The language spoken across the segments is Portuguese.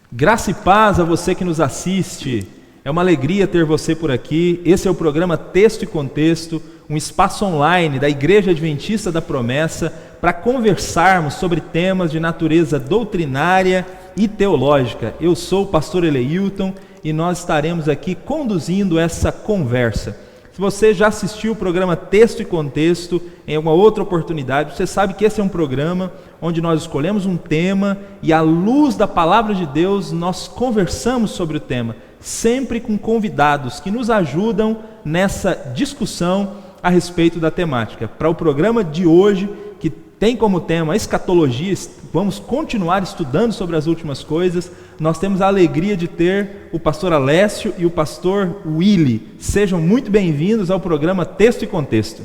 Graça e paz a você que nos assiste. É uma alegria ter você por aqui. Esse é o programa Texto e Contexto, um espaço online da Igreja Adventista da Promessa para conversarmos sobre temas de natureza doutrinária e teológica. Eu sou o pastor Eleilton e nós estaremos aqui conduzindo essa conversa. Se você já assistiu o programa Texto e Contexto em alguma outra oportunidade, você sabe que esse é um programa onde nós escolhemos um tema e à luz da palavra de Deus nós conversamos sobre o tema, sempre com convidados que nos ajudam nessa discussão a respeito da temática. Para o programa de hoje, que tem como tema escatologia, vamos continuar estudando sobre as últimas coisas. Nós temos a alegria de ter o pastor Alessio e o pastor Willy. Sejam muito bem-vindos ao programa Texto e Contexto.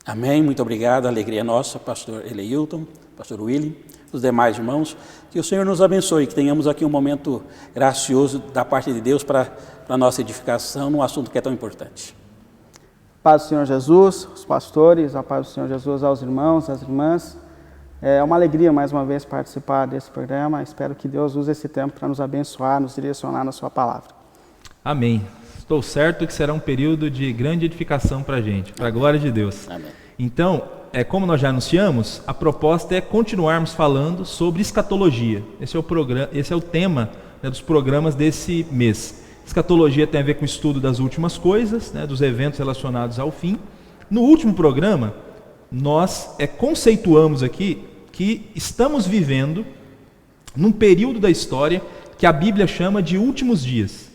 Amém, muito obrigado, a alegria é nossa, pastor Eleilton, pastor Willy, os demais irmãos. Que o Senhor nos abençoe, que tenhamos aqui um momento gracioso da parte de Deus para a nossa edificação num assunto que é tão importante. Paz do Senhor Jesus, os pastores, a paz do Senhor Jesus aos irmãos, às irmãs. É uma alegria mais uma vez participar desse programa. Espero que Deus use esse tempo para nos abençoar, nos direcionar na sua palavra. Amém. Estou certo que será um período de grande edificação para a gente, para a glória de Deus. Amém. Então, como nós já anunciamos, a proposta é continuarmos falando sobre escatologia. Esse é o tema, dos programas desse mês. Escatologia tem a ver com o estudo das últimas coisas, dos eventos relacionados ao fim. No último programa, nós conceituamos aqui que estamos vivendo num período da história que a Bíblia chama de últimos dias.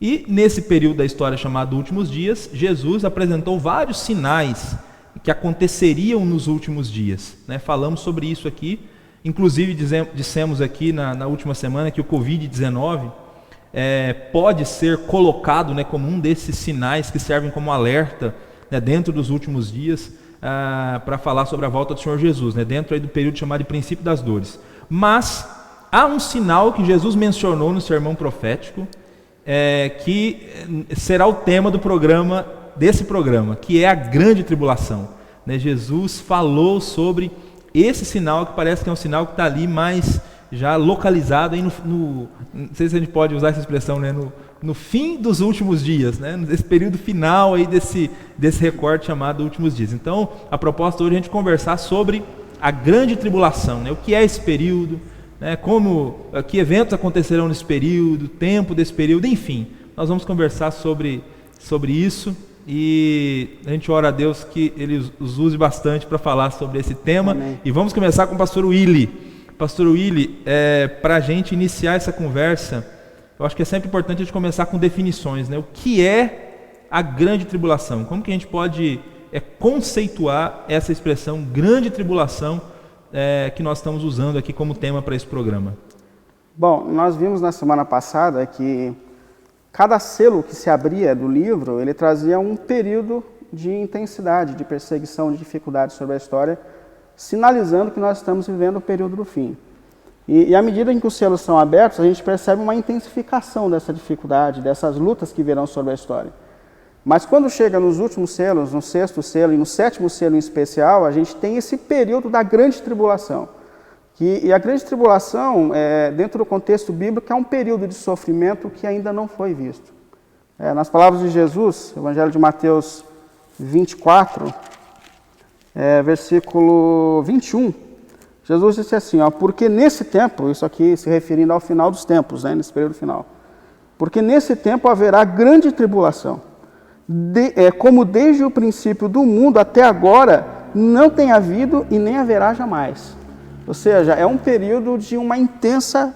E nesse período da história chamado últimos dias, Jesus apresentou vários sinais que aconteceriam nos últimos dias. Falamos sobre isso aqui, inclusive dissemos aqui na última semana que o Covid-19 pode ser colocado como um desses sinais que servem como alerta dentro dos últimos dias, para falar sobre a volta do Senhor Jesus, dentro aí do período chamado de princípio das dores. Mas há um sinal que Jesus mencionou no sermão profético, que será o tema desse programa, que é a grande tribulação. Jesus falou sobre esse sinal, que parece que é um sinal que está ali mais já localizado aí não sei se a gente pode usar essa expressão, no fim dos últimos dias, nesse período final aí desse recorte chamado últimos dias. Então, a proposta hoje é a gente conversar sobre a grande tribulação, o que é esse período, que eventos acontecerão nesse período, o tempo desse período, enfim, nós vamos conversar sobre isso e a gente ora a Deus que Ele os use bastante para falar sobre esse tema. Amém. E vamos começar com o pastor Willy. Pastor Willy, para a gente iniciar essa conversa, eu acho que é sempre importante a gente começar com definições, O que é a grande tribulação? Como que a gente pode conceituar essa expressão grande tribulação que nós estamos usando aqui como tema para esse programa? Bom, nós vimos na semana passada que cada selo que se abria do livro, ele trazia um período de intensidade, de perseguição, de dificuldade sobre a história, sinalizando que nós estamos vivendo o período do fim. E à medida em que os selos são abertos, a gente percebe uma intensificação dessa dificuldade, dessas lutas que virão sobre a história. Mas quando chega nos últimos selos, no sexto selo e no sétimo selo em especial, a gente tem esse período da grande tribulação. E a grande tribulação, dentro do contexto bíblico, é um período de sofrimento que ainda não foi visto. Nas palavras de Jesus, Evangelho de Mateus 24, versículo 21, Jesus disse assim, porque nesse tempo, isso aqui se referindo ao final dos tempos, nesse período final, porque nesse tempo haverá grande tribulação, como desde o princípio do mundo até agora não tem havido e nem haverá jamais. Ou seja, é um período de uma intensa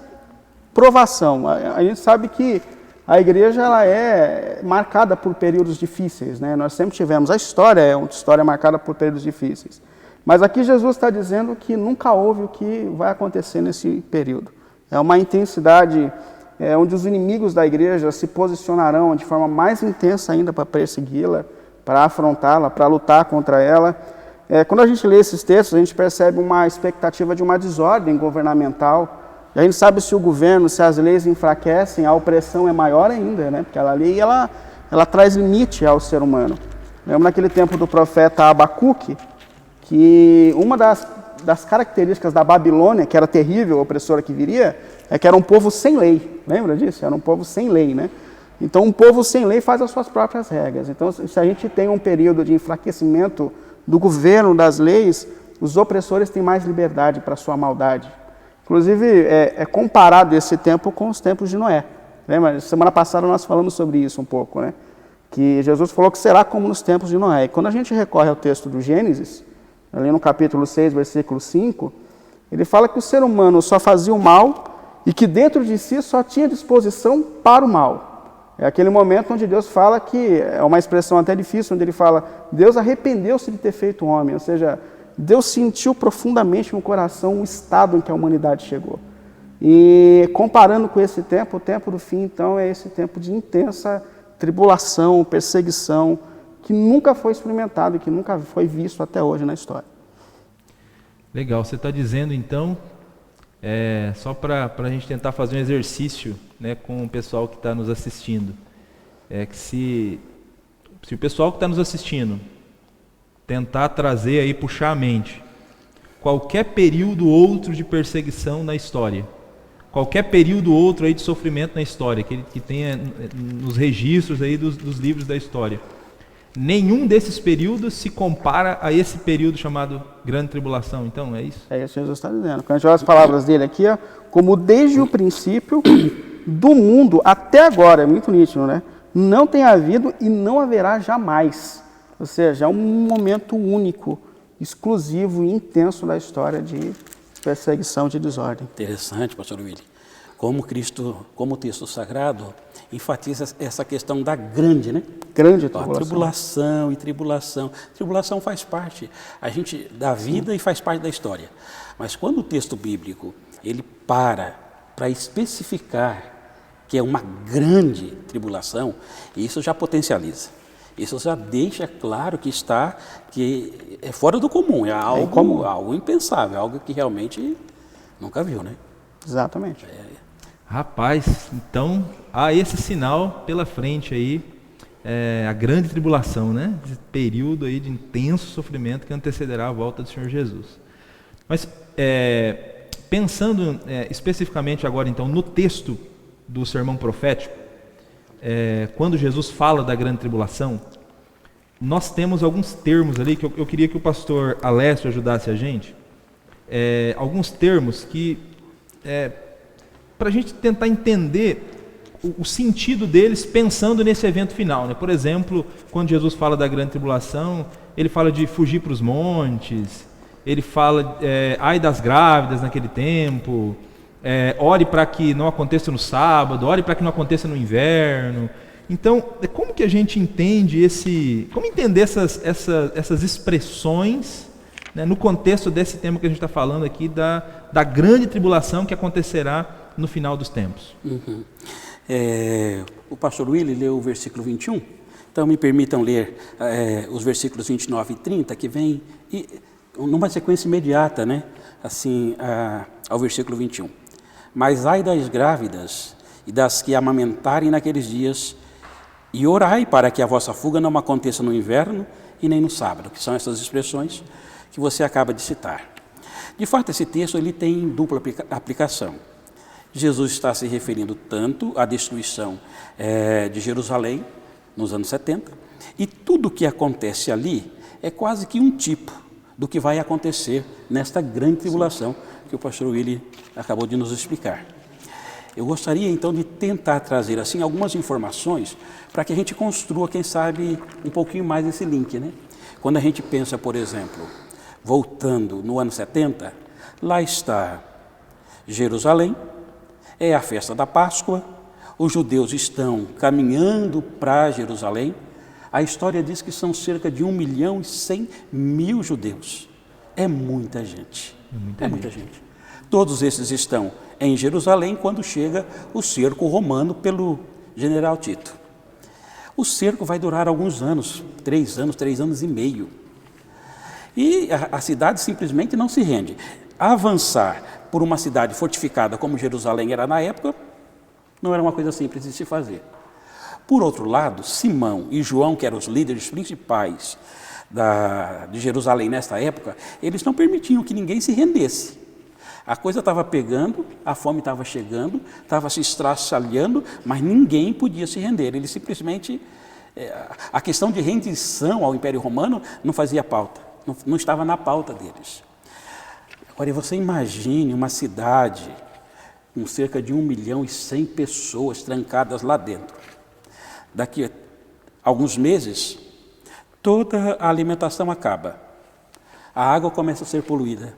provação. A gente sabe que a igreja ela é marcada por períodos difíceis, Nós sempre tivemos, a história é uma história marcada por períodos difíceis. Mas aqui Jesus está dizendo que nunca houve o que vai acontecer nesse período. É uma intensidade onde os inimigos da igreja se posicionarão de forma mais intensa ainda para persegui-la, para afrontá-la, para lutar contra ela. Quando a gente lê esses textos, a gente percebe uma expectativa de uma desordem governamental. A gente sabe se o governo, se as leis enfraquecem, a opressão é maior ainda, Porque a lei ela traz limite ao ser humano. Lembra naquele tempo do profeta Abacuque, que uma das características da Babilônia, que era terrível, a opressora que viria, é que era um povo sem lei. Lembra disso? Era um povo sem lei, né? Então, um povo sem lei faz as suas próprias regras. Então, se a gente tem um período de enfraquecimento do governo, das leis, os opressores têm mais liberdade para a sua maldade. Inclusive, é comparado esse tempo com os tempos de Noé. Lembra? Semana passada nós falamos sobre isso um pouco, né? Que Jesus falou que será como nos tempos de Noé. E quando a gente recorre ao texto do Gênesis, ali no capítulo 6, versículo 5, ele fala que o ser humano só fazia o mal e que dentro de si só tinha disposição para o mal. É aquele momento onde Deus fala que, é uma expressão até difícil, onde ele fala, Deus arrependeu-se de ter feito o homem, ou seja, Deus sentiu profundamente no coração o estado em que a humanidade chegou. E comparando com esse tempo, o tempo do fim, então, é esse tempo de intensa tribulação, perseguição, que nunca foi experimentado e que nunca foi visto até hoje na história. Legal, você está dizendo então, só para a gente tentar fazer um exercício, né, com o pessoal que está nos assistindo, que se o pessoal que está nos assistindo tentar trazer aí, puxar a mente, qualquer período outro de perseguição na história, qualquer período outro aí de sofrimento na história, que tenha nos registros aí dos livros da história, nenhum desses períodos se compara a esse período chamado Grande Tribulação, então, é isso? É isso que Jesus está dizendo. Quando a gente olha as palavras dele aqui, ó, como desde o princípio do mundo até agora, é muito nítido, né? Não tem havido e não haverá jamais. Ou seja, é um momento único, exclusivo e intenso da história de perseguição, de desordem. Interessante, pastor Willi. Como o texto sagrado enfatiza essa questão da grande, né? Grande tribulação. Tribulação e tribulação. Tribulação faz parte da vida e faz parte da história. Mas quando o texto bíblico ele para especificar que é uma grande tribulação, isso já potencializa. Isso já deixa claro que é fora do comum, é algo impensável, algo que realmente nunca viu, né? Exatamente. Rapaz, então há esse sinal pela frente aí, a grande tribulação, né? Esse período aí de intenso sofrimento que antecederá a volta do Senhor Jesus. Mas pensando especificamente agora então no texto do sermão profético, quando Jesus fala da grande tribulação, nós temos alguns termos ali que eu queria que o pastor Alessio ajudasse a gente, alguns termos que para a gente tentar entender o sentido deles pensando nesse evento final, né? Por exemplo, quando Jesus fala da grande tribulação, ele fala de fugir para os montes, ele fala ai das grávidas naquele tempo, ore para que não aconteça no sábado, ore para que não aconteça no inverno. Então, como que a gente entende como entender essas expressões, né, no contexto desse tema que a gente está falando aqui, da grande tribulação que acontecerá no final dos tempos? Uhum. O pastor Willi leu o versículo 21, então me permitam ler os versículos 29 e 30, que vem numa sequência imediata, né, assim, ao versículo 21. Mas ai das grávidas e das que amamentarem naqueles dias, e orai para que a vossa fuga não aconteça no inverno e nem no sábado, que são essas expressões que você acaba de citar. De fato, esse texto ele tem dupla aplicação. Jesus está se referindo tanto à destruição de Jerusalém nos anos 70, e tudo o que acontece ali é quase que um tipo do que vai acontecer nesta grande tribulação que o pastor Willi acabou de nos explicar. Eu gostaria então de tentar trazer assim algumas informações para que a gente construa, quem sabe, um pouquinho mais esse link, né? Quando a gente pensa, por exemplo, voltando no ano 70, lá está Jerusalém, é a festa da Páscoa, os judeus estão caminhando para Jerusalém. A história diz que são cerca de 1.100.000 judeus. É muita gente. É muita gente. Todos esses estão em Jerusalém quando chega o cerco romano pelo general Tito. O cerco vai durar alguns anos, 3 anos e meio. E a cidade simplesmente não se rende. Avançar por uma cidade fortificada como Jerusalém era na época, não era uma coisa simples de se fazer. Por outro lado, Simão e João, que eram os líderes principais de Jerusalém nesta época, eles não permitiam que ninguém se rendesse. A coisa estava pegando, a fome estava chegando, estava se estraçalhando, mas ninguém podia se render. Ele simplesmente, a questão de rendição ao Império Romano não fazia pauta, não estava na pauta deles. Agora, você imagine uma cidade com cerca de 1.100.000 pessoas trancadas lá dentro. Daqui a alguns meses, toda a alimentação acaba. A água começa a ser poluída.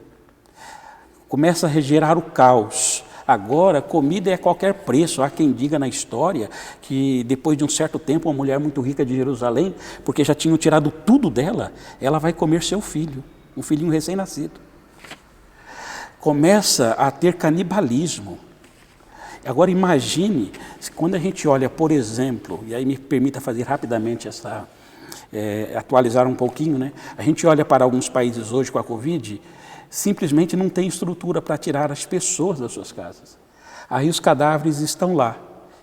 Começa a gerar o caos. Agora, comida é a qualquer preço. Há quem diga na história que depois de um certo tempo, uma mulher muito rica de Jerusalém, porque já tinham tirado tudo dela, ela vai comer seu filho, um filhinho recém-nascido. Começa a ter canibalismo. Agora imagine, quando a gente olha, por exemplo, e aí me permita fazer rapidamente atualizar um pouquinho, né? A gente olha para alguns países hoje com a Covid, simplesmente não tem estrutura para tirar as pessoas das suas casas. Aí os cadáveres estão lá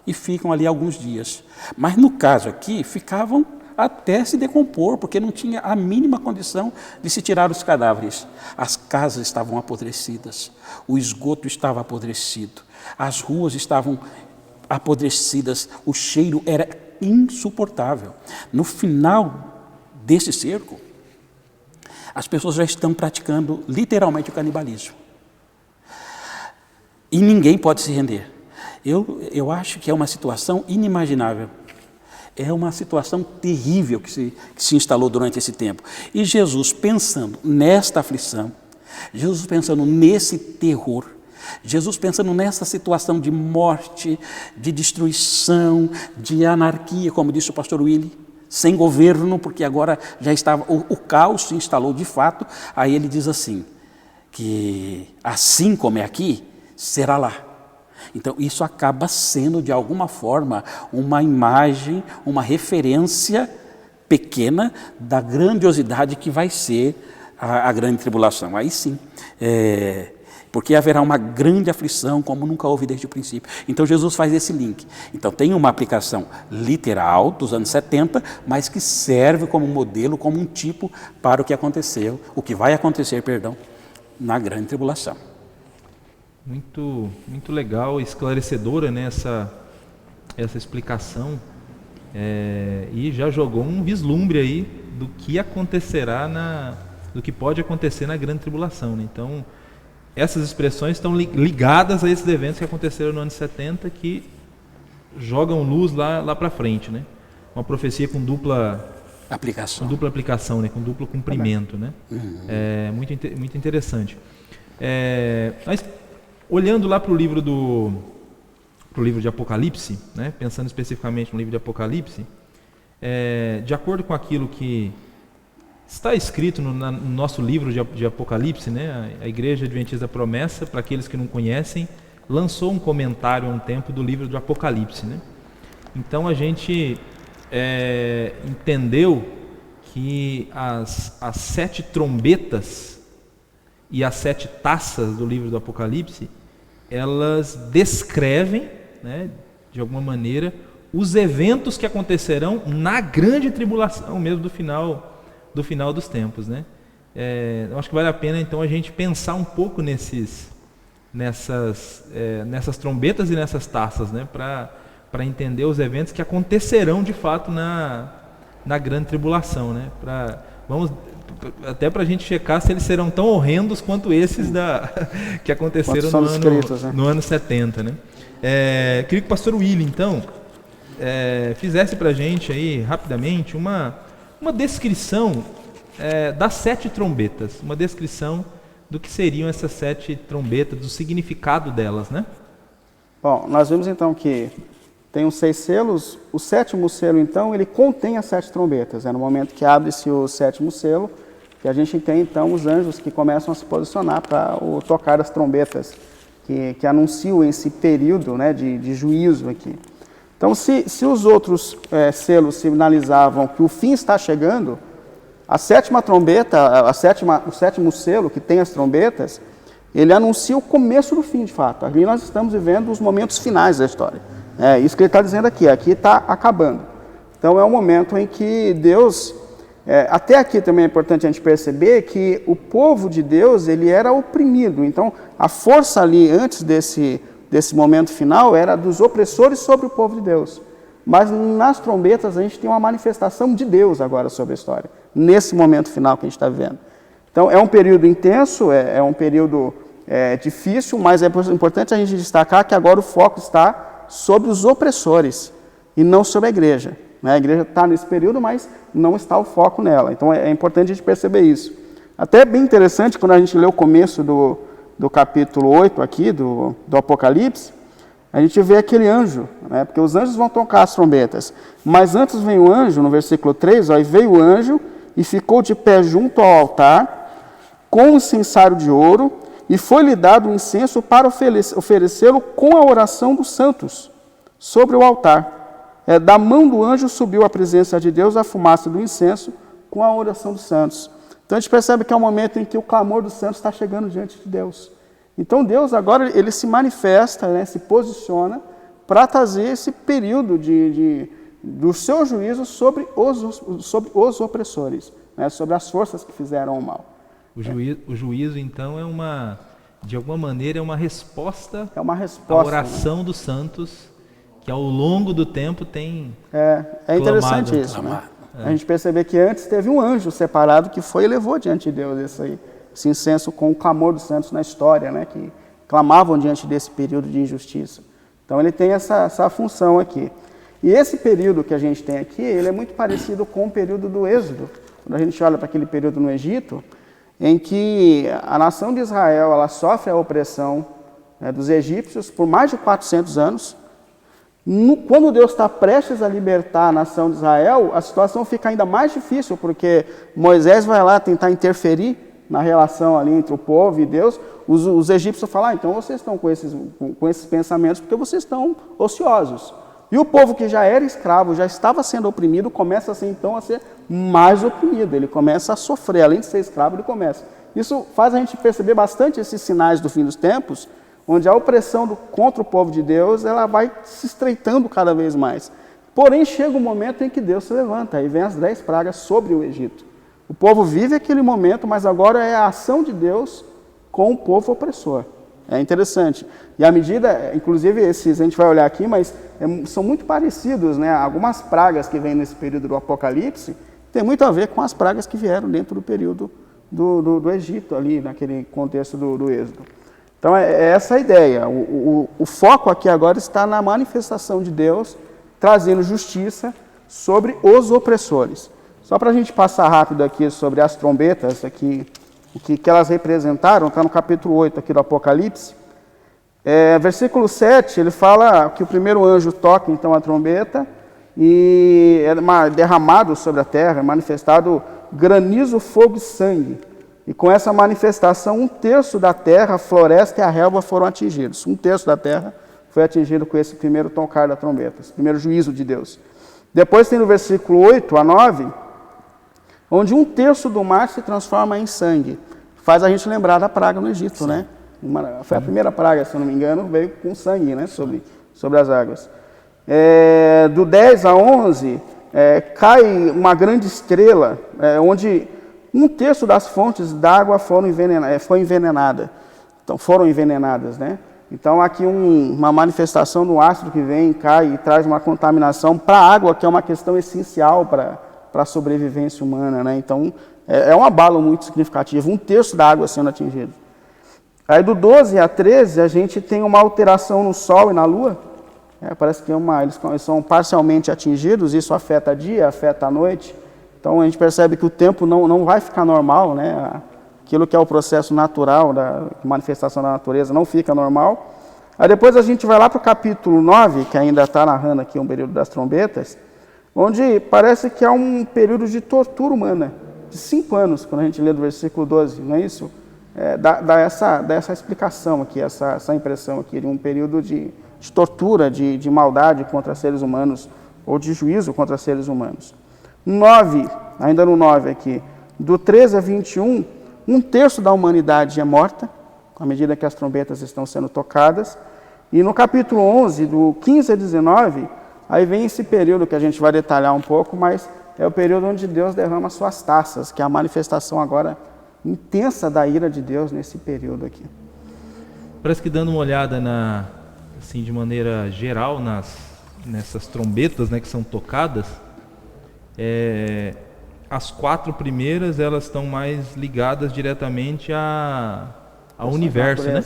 e ficam ali alguns dias. Mas no caso aqui, ficavam até se decompor, porque não tinha a mínima condição de se tirar os cadáveres. As casas estavam apodrecidas, o esgoto estava apodrecido, as ruas estavam apodrecidas, o cheiro era insuportável. No final desse cerco, as pessoas já estão praticando literalmente o canibalismo. E ninguém pode se render. Eu acho que é uma situação inimaginável. É uma situação terrível que se instalou durante esse tempo. E Jesus pensando nesta aflição, Jesus pensando nesse terror, Jesus pensando nessa situação de morte, de destruição, de anarquia, como disse o pastor Willy, sem governo, porque agora já estava, o caos se instalou de fato. Aí ele diz assim, que assim como é aqui, será lá. Então isso acaba sendo de alguma forma uma imagem, uma referência pequena da grandiosidade que vai ser a grande tribulação. Aí sim, porque haverá uma grande aflição como nunca houve desde o princípio. Então Jesus faz esse link. Então tem uma aplicação literal dos anos 70, mas que serve como modelo, como um tipo para o que aconteceu, o que vai acontecer, na grande tribulação. Muito, muito legal, esclarecedora, né, essa explicação, e já jogou um vislumbre aí do que acontecerá do que pode acontecer na grande tribulação, né? Então essas expressões estão ligadas a esses eventos que aconteceram no ano 70, que jogam luz lá para frente, né? Uma profecia com dupla aplicação, né? Com duplo cumprimento, né? É muito interessante. Mas olhando lá para o livro de Apocalipse, né? Pensando especificamente no livro de Apocalipse, de acordo com aquilo que está escrito no nosso livro de Apocalipse, né? A Igreja Adventista da Promessa, para aqueles que não conhecem, lançou um comentário há um tempo do livro de Apocalipse, né? Então a gente entendeu que as 7 trombetas e as 7 taças do livro do Apocalipse, elas descrevem, né, de alguma maneira, os eventos que acontecerão na grande tribulação mesmo do final dos tempos, né? Eu acho que vale a pena então a gente pensar um pouco nessas trombetas e nessas taças, né, para entender os eventos que acontecerão de fato na grande tribulação, né? Até para a gente checar se eles serão tão horrendos quanto esses que aconteceram no ano 70, né? Queria que o pastor Willy, então, fizesse para a gente aí, rapidamente, uma descrição das 7 trombetas, uma descrição do que seriam essas 7 trombetas, do significado delas, né? Bom, nós vimos então que tem os 6 selos. O 7º selo, então, ele contém as 7 trombetas. No momento que abre-se o 7º selo, que a gente tem, então, os anjos que começam a se posicionar para o tocar das trombetas, que anunciam esse período, né, de juízo aqui. Então, se os outros selos sinalizavam que o fim está chegando, a 7ª trombeta, o 7º selo, que tem as trombetas, ele anuncia o começo do fim, de fato. Ali nós estamos vivendo os momentos finais da história. Isso que ele está dizendo aqui está acabando. Então é um momento em que Deus Até aqui também é importante a gente perceber que o povo de Deus, ele era oprimido. Então, a força ali, antes desse momento final, era dos opressores sobre o povo de Deus. Mas nas trombetas a gente tem uma manifestação de Deus agora sobre a história, nesse momento final que a gente está vivendo. Então, é um período intenso, é um período difícil, mas é importante a gente destacar que agora o foco está sobre os opressores e não sobre a igreja. A igreja está nesse período, mas não está o foco nela. Então é importante a gente perceber isso. Até é bem interessante quando a gente lê o começo do capítulo 8 aqui, do Apocalipse, a gente vê aquele anjo, né? Porque os anjos vão tocar as trombetas. Mas antes vem o anjo, no versículo 3, e veio o anjo e ficou de pé junto ao altar, com o incensário de ouro, e foi-lhe dado o incenso para oferecê-lo com a oração dos santos sobre o altar. Da mão do anjo subiu à presença de Deus a fumaça do incenso com a oração dos santos. Então a gente percebe que é um momento em que o clamor dos santos está chegando diante de Deus. Então Deus agora ele se manifesta, né, se posiciona para trazer esse período do seu juízo sobre os opressores, né, sobre as forças que fizeram o mal. O juízo então de alguma maneira é uma resposta, à à oração, né, dos santos, que ao longo do tempo tem interessante clamado, isso, né? A gente perceber que antes teve um anjo separado que foi e levou diante de Deus esse incenso com o clamor dos santos na história, né? Que clamavam diante desse período de injustiça. Então ele tem essa função aqui. E esse período que a gente tem aqui, ele é muito parecido com o período do Êxodo. Quando a gente olha para aquele período no Egito, em que a nação de Israel ela sofre a opressão, né, dos egípcios por mais de 400 anos. Quando Deus está prestes a libertar a nação de Israel, a situação fica ainda mais difícil, porque Moisés vai lá tentar interferir na relação ali entre o povo e Deus. Os egípcios falam, então vocês estão com esses pensamentos porque vocês estão ociosos. E o povo que já era escravo, já estava sendo oprimido, começa então a ser mais oprimido. Ele começa a sofrer, além de ser escravo, ele começa. Isso faz a gente perceber bastante esses sinais do fim dos tempos, onde a opressão contra o povo de Deus, ela vai se estreitando cada vez mais. Porém, chega um momento em que Deus se levanta, e vem as 10 pragas sobre o Egito. O povo vive aquele momento, mas agora é a ação de Deus com o povo opressor. É interessante. E à medida, inclusive a gente vai olhar aqui, mas são muito parecidos, né? Algumas pragas que vêm nesse período do Apocalipse, tem muito a ver com as pragas que vieram dentro do período do Egito, ali, naquele contexto do Êxodo. Então é essa a ideia. O foco aqui agora está na manifestação de Deus, trazendo justiça sobre os opressores. Só para a gente passar rápido aqui sobre as trombetas, aqui, o que elas representaram, está no capítulo 8 aqui do Apocalipse. Versículo 7, ele fala que o primeiro anjo toca então a trombeta e é derramado sobre a terra, é manifestado granizo, fogo e sangue. E com essa manifestação, 1/3 da terra, a floresta e a relva foram atingidos. 1/3 da terra foi atingido com esse primeiro tocar da trombeta, esse primeiro juízo de Deus. Depois tem no versículo 8 a 9, onde 1/3 do mar se transforma em sangue. Faz a gente lembrar da praga no Egito, né? Foi a primeira praga, se eu não me engano, veio com sangue, né? Sobre as águas. Do 10 a 11, cai uma grande estrela, onde 1/3 das fontes d'água foi envenenada. Então, foram envenenadas, né? Então, aqui uma manifestação do astro que vem, cai e traz uma contaminação para a água, que é uma questão essencial para a sobrevivência humana, né? Então, é um abalo muito significativo, 1/3 da água sendo atingido. Aí, do 12 a 13, a gente tem uma alteração no Sol e na Lua. Parece que eles são parcialmente atingidos, isso afeta dia, afeta a noite. Então, a gente percebe que o tempo não vai ficar normal, né? Aquilo que é o processo natural da manifestação da natureza não fica normal. Aí depois a gente vai lá para o capítulo 9, que ainda está narrando aqui um período das trombetas, onde parece que há um período de tortura humana, de 5 anos, quando a gente lê do versículo 12, não é isso? Dá essa explicação aqui, essa impressão aqui, de um período de tortura, de maldade contra seres humanos, ou de juízo contra seres humanos. 9, ainda no 9 aqui, do 13 a 21, 1/3 da humanidade é morta, à medida que as trombetas estão sendo tocadas. E no capítulo 11, do 15 a 19, aí vem esse período que a gente vai detalhar um pouco, mas é o período onde Deus derrama suas taças, que é a manifestação agora intensa da ira de Deus nesse período aqui. Parece que dando uma olhada assim, de maneira geral nessas trombetas, né, que são tocadas, as 4 primeiras elas estão mais ligadas diretamente ao universo, né?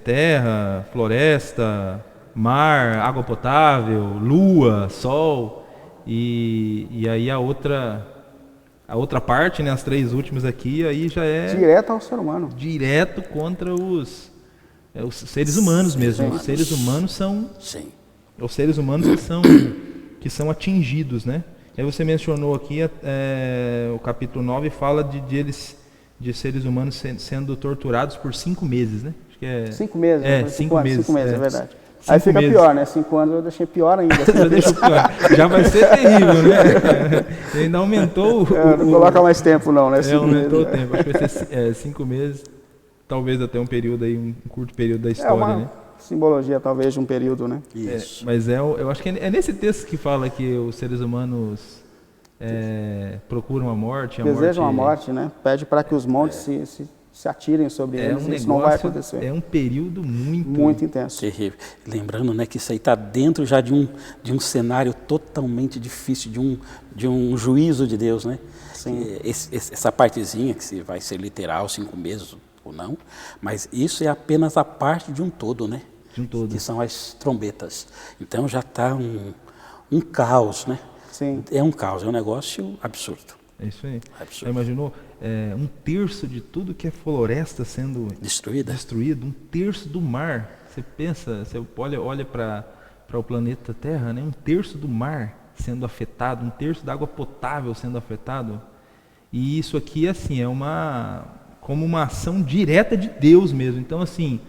Terra, floresta, mar, água potável, lua, sol, e aí a outra parte, né, as 3 últimas aqui, aí já é direto ao ser humano, direto contra os seres humanos mesmo. Os seres humanos são os seres humanos que são atingidos, né? Aí você mencionou aqui o capítulo 9 fala de seres humanos sendo torturados por 5 meses, né? Acho que é 5 meses. 5 meses, 5 meses, é verdade. Aí fica pior, né? 5 anos eu deixei pior ainda. Já vai ser terrível, né? Ainda aumentou não coloca mais tempo não, né? Aumentou o tempo. Acho que vai ser 5 meses, talvez até um período aí, um curto período da história, né? Simbologia talvez de um período, né? Isso. Mas eu acho que é nesse texto que fala que os seres humanos procuram a morte. Desejam a morte, né? Pede para que os montes se atirem sobre eles. Isso não vai acontecer. É um período muito intenso. Terrível. Lembrando, né, que isso aí está dentro já de um cenário totalmente difícil, de um juízo de Deus, né? Sim. Essa partezinha que vai ser literal, 5 meses ou não, mas isso é apenas a parte de um todo, né? De um todo. Que são as trombetas. Então já está um caos, né? Sim. É um caos, é um negócio absurdo. É isso aí. Absurdo. Já imaginou 1/3 de tudo que é floresta sendo destruído, 1/3 do mar. Você pensa, você olha para o planeta Terra, né? 1/3 do mar sendo afetado, 1/3 da água potável sendo afetado. E isso aqui, assim, como uma ação direta de Deus mesmo. Então, assim,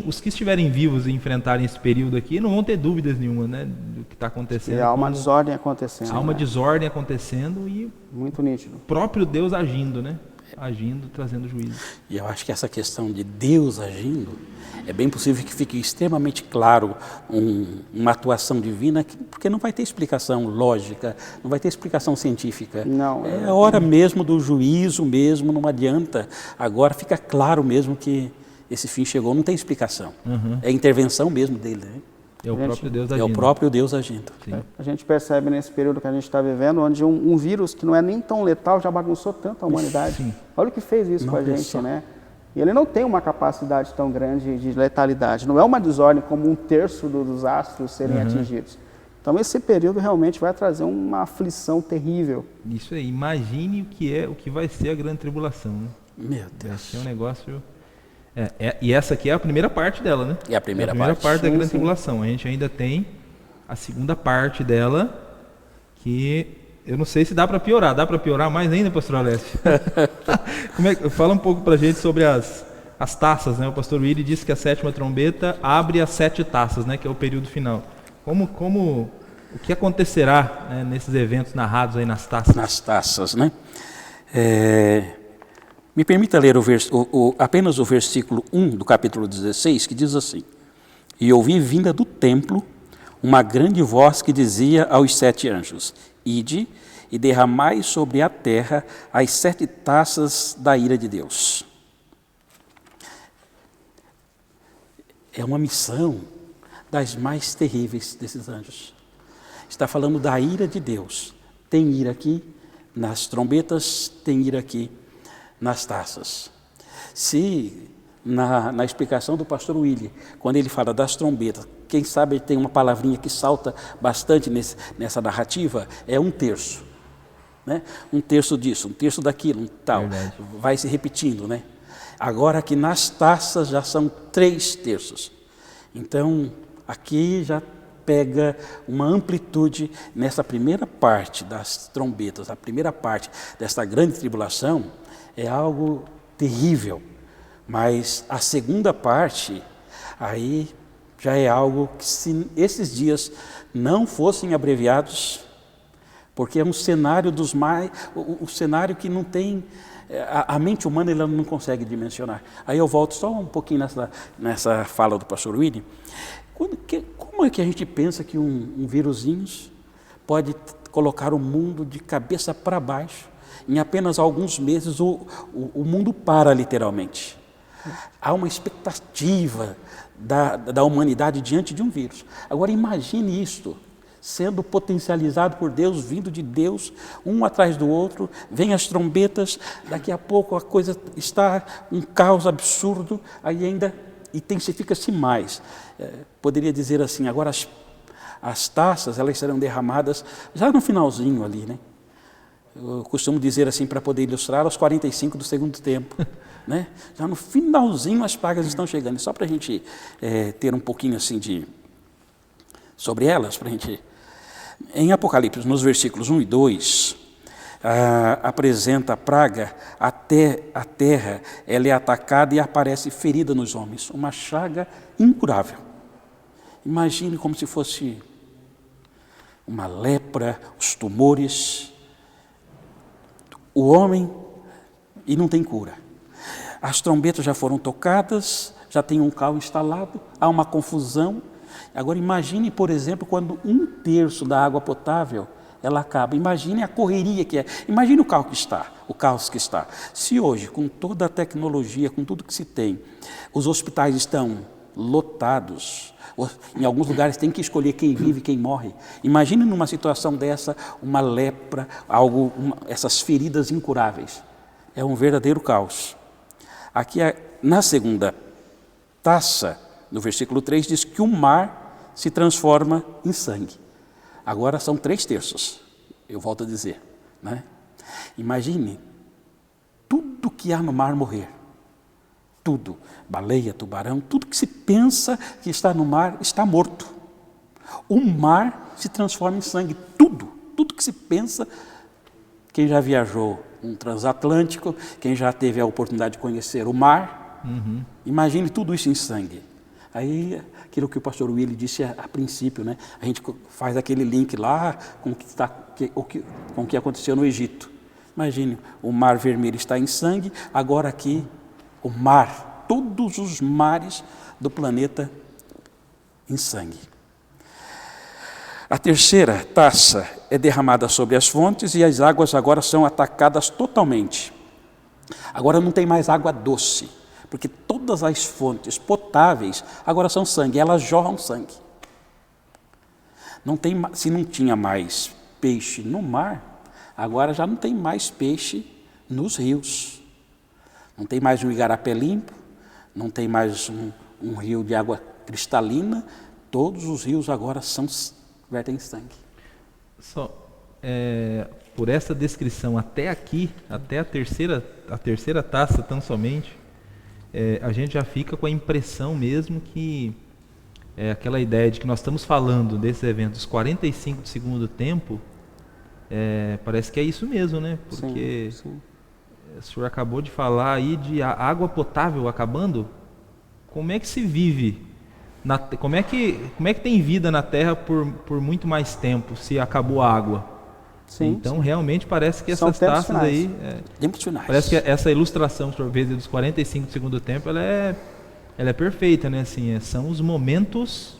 os que estiverem vivos e enfrentarem esse período aqui não vão ter dúvidas nenhuma, né, do que está acontecendo. Há uma desordem acontecendo. Há uma desordem acontecendo e muito nítido. O próprio Deus agindo, né? Agindo, trazendo juízo. E eu acho que essa questão de Deus agindo, é bem possível que fique extremamente claro uma atuação divina, porque não vai ter explicação lógica, não vai ter explicação científica. Não. É a hora mesmo do juízo mesmo, não adianta. Agora fica claro mesmo que esse fim chegou, não tem explicação. É a intervenção mesmo dele, né? É o próprio Deus agindo. É o próprio Deus agindo. A gente percebe nesse período que a gente está vivendo, onde um vírus que não é nem tão letal já bagunçou tanto a humanidade. Sim. Olha o que fez isso com a gente, né? E ele não tem uma capacidade tão grande de letalidade. Não é uma desordem como 1/3 dos astros serem atingidos. Então esse período realmente vai trazer uma aflição terrível. Isso aí. Imagine o que vai ser a grande tribulação, né? Meu Deus. Vai ser um negócio... e essa aqui é a primeira parte dela, né? É a primeira parte da grande tribulação. A gente ainda tem a segunda parte dela, que eu não sei se dá para piorar. Dá para piorar mais ainda, pastor Alessio? Fala um pouco para a gente sobre as taças, né? O pastor Willi disse que a 7ª trombeta abre as 7 taças, né? Que é o período final. O que acontecerá, né, nesses eventos narrados aí nas taças? Nas taças, né? Me permita ler apenas o versículo 1 do capítulo 16, que diz assim: E ouvi vinda do templo uma grande voz que dizia aos 7 anjos: Ide e derramai sobre a terra as 7 taças da ira de Deus. É uma missão das mais terríveis desses anjos. Está falando da ira de Deus. Tem ira aqui nas trombetas, tem ira aqui nas taças. Se na explicação do pastor Willi, quando ele fala das trombetas, quem sabe tem uma palavrinha que salta bastante nessa narrativa, é 1/3, né? 1/3 disso, 1/3 daquilo, tal. Verdade. Vai se repetindo, né? Agora aqui nas taças já são 3/3. Então aqui já pega uma amplitude nessa primeira parte das trombetas, a primeira parte dessa grande tribulação. É algo terrível, mas a segunda parte, aí já é algo que, se esses dias não fossem abreviados, porque é um cenário o cenário que não tem, a mente humana ela não consegue dimensionar. Aí eu volto só um pouquinho nessa fala do pastor William. Como é que a gente pensa que um vírusinho pode colocar o mundo de cabeça para baixo. Em apenas alguns meses o mundo para literalmente. Há uma expectativa da humanidade diante de um vírus. Agora imagine isto, sendo potencializado por Deus, vindo de Deus, um atrás do outro, vem as trombetas, daqui a pouco a coisa está um caos absurdo, aí ainda intensifica-se mais. Poderia dizer assim, agora as taças, elas serão derramadas já no finalzinho ali, né? Eu costumo dizer assim, para poder ilustrar, aos 45 do segundo tempo. Né? Já no finalzinho as pragas estão chegando. Só para a gente ter um pouquinho assim sobre elas, para a gente... Em Apocalipse, nos versículos 1 e 2, apresenta a praga até a terra, ela é atacada e aparece ferida nos homens, uma chaga incurável. Imagine como se fosse uma lepra, os tumores, o homem, e não tem cura. As trombetas já foram tocadas, já tem um caos instalado, há uma confusão. Agora imagine, por exemplo, quando 1/3 da água potável ela acaba. Imagine a correria que é. Imagine o caos que está. Se hoje, com toda a tecnologia, com tudo que se tem, os hospitais estão lotados, em alguns lugares tem que escolher quem vive e quem morre. Imagine numa situação dessa, uma lepra, essas feridas incuráveis. É um verdadeiro caos. Aqui, na segunda taça, no versículo 3, diz que o mar se transforma em sangue. Agora são 3/3, eu volto a dizer. Né? Imagine tudo que há no mar morrer. Tudo, baleia, tubarão, tudo que se pensa que está no mar está morto. O mar se transforma em sangue, tudo que se pensa. Quem já viajou um transatlântico, quem já teve a oportunidade de conhecer o mar, imagine tudo isso em sangue. Aí, aquilo que o pastor Willi disse a princípio, né? A gente faz aquele link lá com o que aconteceu no Egito. Imagine, o mar vermelho está em sangue, agora aqui o mar, todos os mares do planeta em sangue. A terceira taça é derramada sobre as fontes e as águas agora são atacadas totalmente. Agora não tem mais água doce, porque todas as fontes potáveis agora são sangue, elas jorram sangue. Se não tinha mais peixe no mar, agora já não tem mais peixe nos rios. Não tem mais um igarapé limpo, não tem mais um rio de água cristalina, todos os rios agora vertem sangue. Por essa descrição até aqui, até a terceira taça tão somente, a gente já fica com a impressão mesmo que aquela ideia de que nós estamos falando desses eventos 45 do segundo tempo, parece que é isso mesmo, né? Porque sim. O senhor acabou de falar aí de água potável acabando. Como é que se vive? Como é que tem vida na Terra por muito mais tempo se acabou a água? Sim, então realmente parece que essas taças finais. Aí parece que essa ilustração que o senhor fez dos 45 do segundo tempo ela é perfeita, né? Assim, são os momentos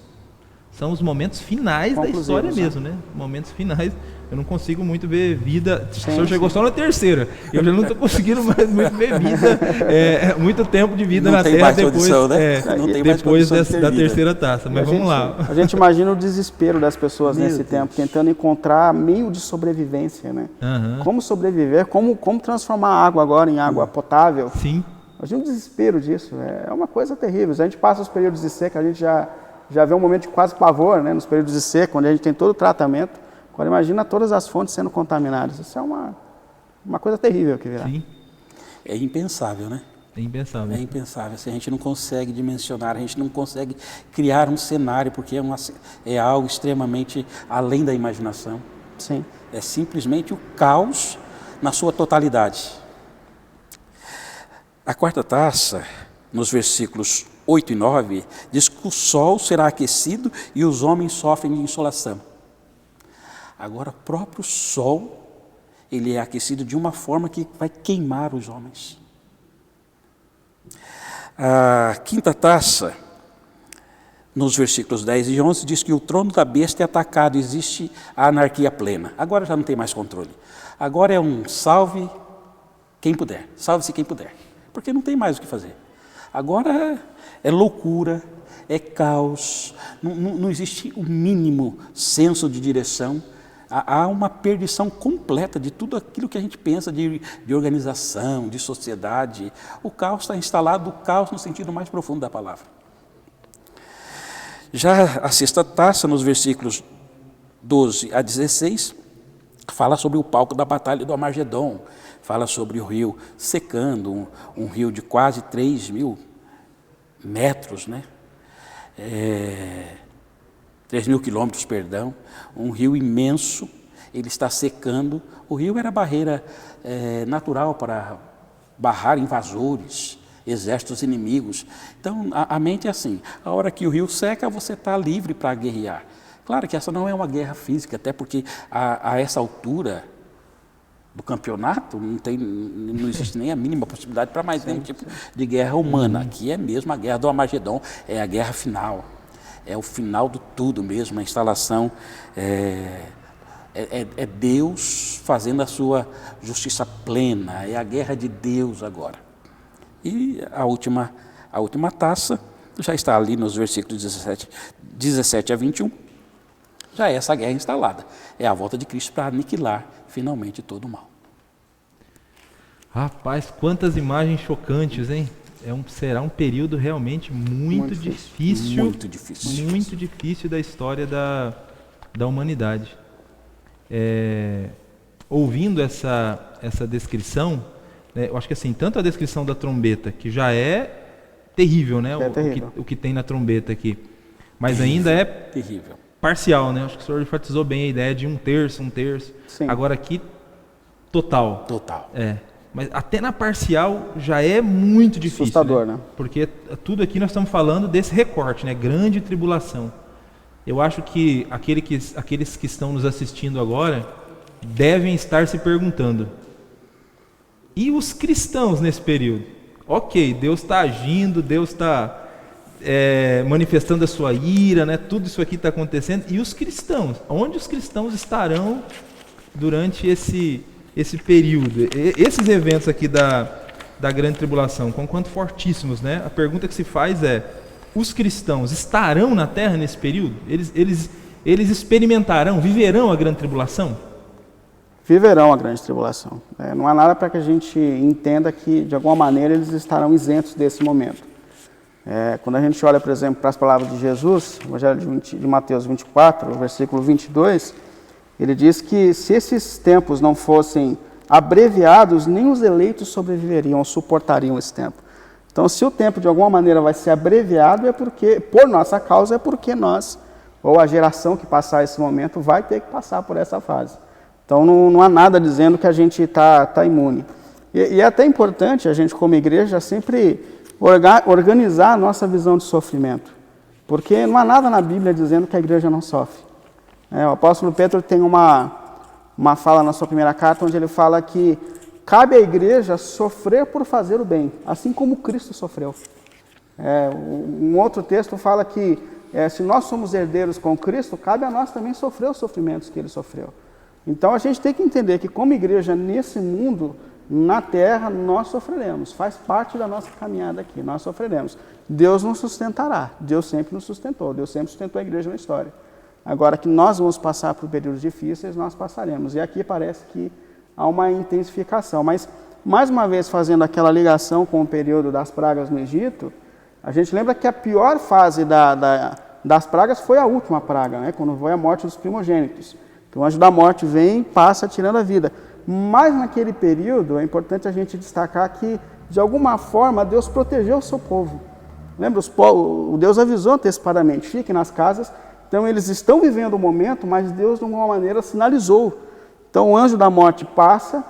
finais da história mesmo, né? Momentos finais. Eu não consigo muito ver vida. O senhor chegou só na terceira. Eu já não estou conseguindo mais muito ver vida. Muito tempo de vida na Terra depois da terceira taça. Mas vamos lá. A gente imagina o desespero das pessoas nesse tempo, tentando encontrar meio de sobrevivência, né? Como sobreviver, como transformar a água agora em água potável. Sim. Imagina o desespero disso. É uma coisa terrível. A gente passa os períodos de seca, a gente já vê um momento de quase pavor, né? Nos períodos de seca, onde a gente tem todo o tratamento. Agora imagina todas as fontes sendo contaminadas. Isso é uma coisa terrível que virá. Sim. É impensável, né? É impensável. É impensável. Se a gente não consegue dimensionar, a gente não consegue criar um cenário, porque é algo extremamente além da imaginação. Sim. É simplesmente o caos na sua totalidade. A quarta taça, nos versículos 8 e 9, diz que o sol será aquecido e os homens sofrem de insolação. Agora, o próprio sol, ele é aquecido de uma forma que vai queimar os homens. A quinta taça nos versículos 10 e 11, diz que o trono da besta é atacado, existe a anarquia plena. Agora já não tem mais controle. Agora é um salve quem puder, salve-se quem puder, porque não tem mais o que fazer. Agora é loucura, é caos, não existe o mínimo senso de direção. Há uma perdição completa de tudo aquilo que a gente pensa de organização, de sociedade. O caos está instalado, o caos no sentido mais profundo da palavra. Já a sexta taça, nos versículos 12 a 16, fala sobre o palco da batalha do Armagedon, fala sobre o rio secando, um rio de quase 3.000 metros, né? 3.000 quilômetros, perdão, um rio imenso, ele está secando. O rio era barreira natural para barrar invasores, exércitos inimigos. Então, a mente é assim, a hora que o rio seca, você está livre para guerrear. Claro que essa não é uma guerra física, até porque a essa altura do campeonato não existe nem a mínima possibilidade para mais nenhum tipo de guerra humana. Aqui é mesmo a guerra do Armagedon, é a guerra final. É o final do tudo mesmo, a instalação é Deus fazendo a sua justiça plena, é a guerra de Deus agora. E a última taça já está ali nos versículos 17 a 21, já é essa guerra instalada, é a volta de Cristo para aniquilar finalmente todo o mal. Rapaz, quantas imagens chocantes, hein? Será um período realmente muito difícil. Muito difícil da história da humanidade. Ouvindo essa descrição, né, eu acho que assim, tanto a descrição da trombeta, que já é terrível, né? O que tem na trombeta aqui, mas ainda é terrível. Parcial, né? Acho que o senhor enfatizou bem a ideia de um terço. Sim. Agora aqui, total. Mas até na parcial já é muito difícil. Assustador, né? Porque tudo aqui nós estamos falando desse recorte, né? Grande tribulação. Eu acho que aqueles que estão nos assistindo agora devem estar se perguntando: e os cristãos nesse período? Ok, Deus está agindo, Deus está manifestando a sua ira, né? Tudo isso aqui está acontecendo. E os cristãos? Onde os cristãos estarão durante esse período? Esses eventos aqui da grande tribulação, conquanto fortíssimos, né? A pergunta que se faz é: os cristãos estarão na terra nesse período? Eles experimentarão, viverão a grande tribulação? Viverão a grande tribulação. Não há nada para que a gente entenda que, de alguma maneira, eles estarão isentos desse momento. Quando a gente olha, por exemplo, para as palavras de Jesus, o Evangelho de Mateus 24, versículo 22, ele diz que se esses tempos não fossem abreviados, nem os eleitos sobreviveriam ou suportariam esse tempo. Então, se o tempo de alguma maneira vai ser abreviado, é porque, por nossa causa, é porque nós, ou a geração que passar esse momento, vai ter que passar por essa fase. Então, não há nada dizendo que a gente está imune. E é até importante a gente, como igreja, sempre organizar a nossa visão de sofrimento. Porque não há nada na Bíblia dizendo que a igreja não sofre. O apóstolo Pedro tem uma fala na sua primeira carta, onde ele fala que cabe à igreja sofrer por fazer o bem, assim como Cristo sofreu. Um outro texto fala que se nós somos herdeiros com Cristo, cabe a nós também sofrer os sofrimentos que ele sofreu. Então a gente tem que entender que como igreja nesse mundo, na terra, nós sofreremos. Faz parte da nossa caminhada aqui, nós sofreremos. Deus nos sustentará, Deus sempre nos sustentou, Deus sempre sustentou a igreja na história. Agora que nós vamos passar por períodos difíceis, nós passaremos. E aqui parece que há uma intensificação. Mas, mais uma vez, fazendo aquela ligação com o período das pragas no Egito, a gente lembra que a pior fase das pragas foi a última praga, né? Quando foi a morte dos primogênitos. Então o anjo da morte vem e passa tirando a vida. Mas naquele período é importante a gente destacar que, de alguma forma, Deus protegeu o seu povo. Lembra? O Deus avisou antecipadamente: fiquem nas casas. Então eles estão vivendo o momento, mas Deus de alguma maneira sinalizou. Então o anjo da morte passa,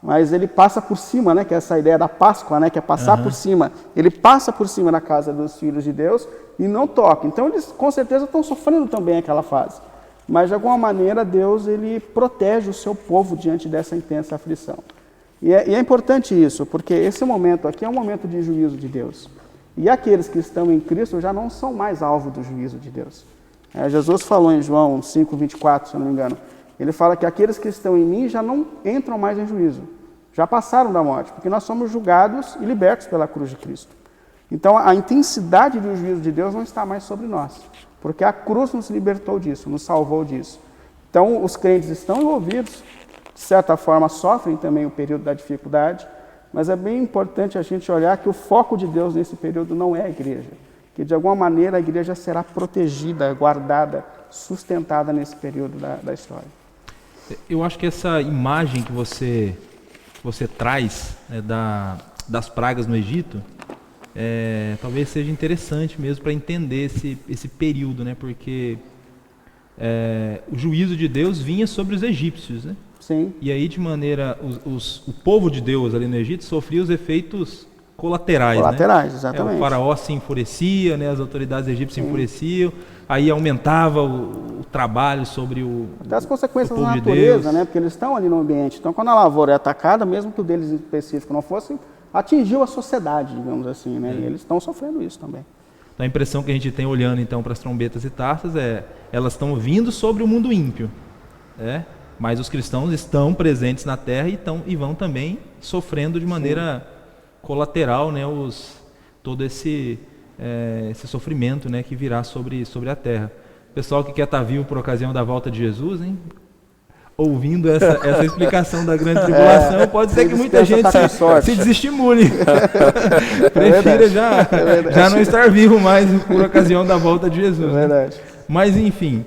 mas ele passa por cima, né? Que é essa ideia da Páscoa, né? Que é passar por cima. Ele passa por cima da casa dos filhos de Deus e não toca. Então eles com certeza estão sofrendo também aquela fase. Mas de alguma maneira Deus ele protege o seu povo diante dessa intensa aflição. E é importante isso, porque esse momento aqui é um momento de juízo de Deus. E aqueles que estão em Cristo já não são mais alvo do juízo de Deus. Jesus falou em João 5:24, se eu não me engano, ele fala que aqueles que estão em mim já não entram mais em juízo, já passaram da morte, porque nós somos julgados e libertos pela cruz de Cristo. Então a intensidade do juízo de Deus não está mais sobre nós, porque a cruz nos libertou disso, nos salvou disso. Então os crentes estão envolvidos, de certa forma sofrem também o período da dificuldade, mas é bem importante a gente olhar que o foco de Deus nesse período não é a igreja, que de alguma maneira a igreja será protegida, guardada, sustentada nesse período da história. Eu acho que essa imagem que você traz, né, das pragas no Egito, talvez seja interessante mesmo para entender esse período, né? Porque o juízo de Deus vinha sobre os egípcios, né? Sim. E aí, de maneira, o povo de Deus ali no Egito sofria os efeitos colaterais. Colaterais, né? exatamente. O faraó se enfurecia, né? As autoridades egípcias se enfureciam, aí aumentava o trabalho sobre até as consequências o povo da de natureza, Deus. né? Porque eles estão ali no ambiente. Então, quando a lavoura é atacada, mesmo que o deles em específico não fosse, atingiu a sociedade, digamos assim, né? E eles estão sofrendo isso também. A impressão que a gente tem olhando então para as trombetas e taças elas estão vindo sobre o mundo ímpio, mas os cristãos estão presentes na terra e vão também sofrendo de maneira colateral, né, todo esse sofrimento, né, que virá sobre a terra. O pessoal que quer estar vivo por ocasião da volta de Jesus, hein, ouvindo essa explicação da grande tribulação, pode ser que muita gente se desestimule. Prefira já não estar vivo mais por ocasião da volta de Jesus. Verdade. Né? Mas, enfim,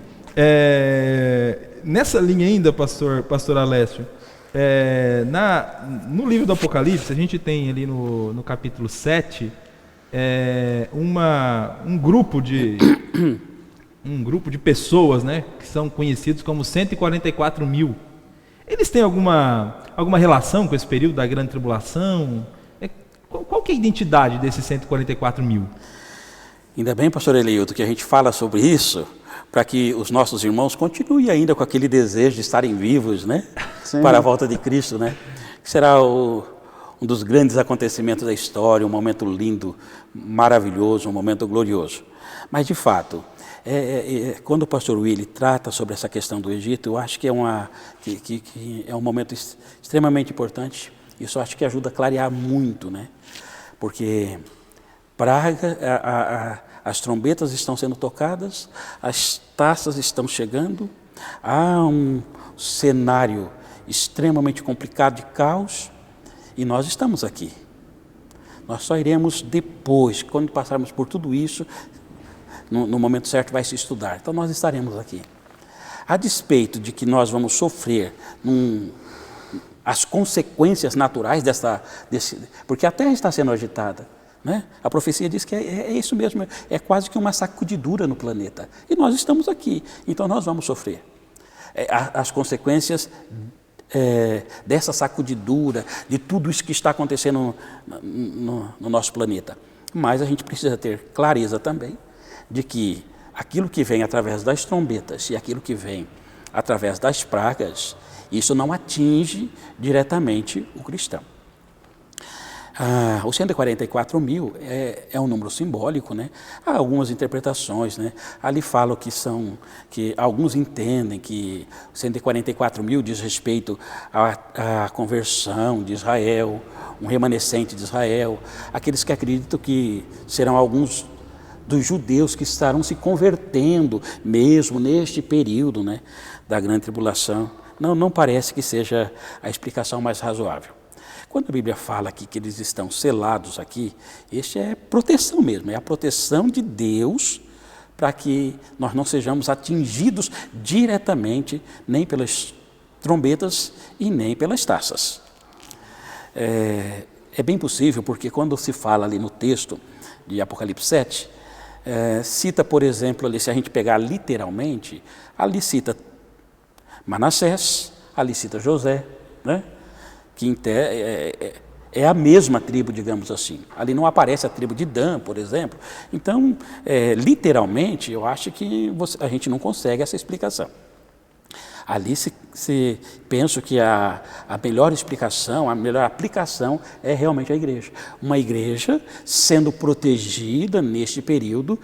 nessa linha ainda, pastor Alessio, no livro do Apocalipse, a gente tem ali no capítulo 7 um grupo de pessoas, né, que são conhecidos como 144 mil. Eles têm alguma relação com esse período da grande tribulação? Qual que é a identidade desses 144 mil? Ainda bem, pastor Eleilton, que a gente fala sobre isso, para que os nossos irmãos continuem ainda com aquele desejo de estarem vivos, né? Para a volta de Cristo, né? Que será um dos grandes acontecimentos da história, um momento lindo, maravilhoso, um momento glorioso. Mas, de fato, quando o pastor Willy trata sobre essa questão do Egito, eu acho que é um momento extremamente importante. Isso eu acho que ajuda a clarear muito, né? Porque as trombetas estão sendo tocadas, as taças estão chegando, há um cenário extremamente complicado de caos e nós estamos aqui. Nós só iremos depois, quando passarmos por tudo isso, no momento certo vai se estudar. Então nós estaremos aqui. A despeito de que nós vamos sofrer as consequências naturais porque a Terra está sendo agitada. Né? A profecia diz que é isso mesmo, é quase que uma sacudidura no planeta. E nós estamos aqui, então nós vamos sofrer. As consequências dessa sacudidura, de tudo isso que está acontecendo no nosso planeta. Mas a gente precisa ter clareza também de que aquilo que vem através das trombetas e aquilo que vem através das pragas, isso não atinge diretamente o cristão. Os 144 mil é um número simbólico, né? Há algumas interpretações, né? Ali falam que alguns entendem que 144 mil diz respeito à conversão de Israel, um remanescente de Israel, aqueles que acreditam que serão alguns dos judeus que estarão se convertendo mesmo neste período, né, da grande tribulação. Não parece que seja a explicação mais razoável. Quando a Bíblia fala aqui que eles estão selados aqui, este é proteção mesmo, é a proteção de Deus para que nós não sejamos atingidos diretamente nem pelas trombetas e nem pelas taças. É bem possível, porque quando se fala ali no texto de Apocalipse 7, cita, por exemplo, ali, se a gente pegar literalmente, ali cita Manassés, ali cita José, né? Que é a mesma tribo, digamos assim. Ali não aparece a tribo de Dan, por exemplo. Então, literalmente, eu acho que a gente não consegue essa explicação. Ali se penso que a melhor explicação, a melhor aplicação é realmente a igreja. Uma igreja sendo protegida neste período,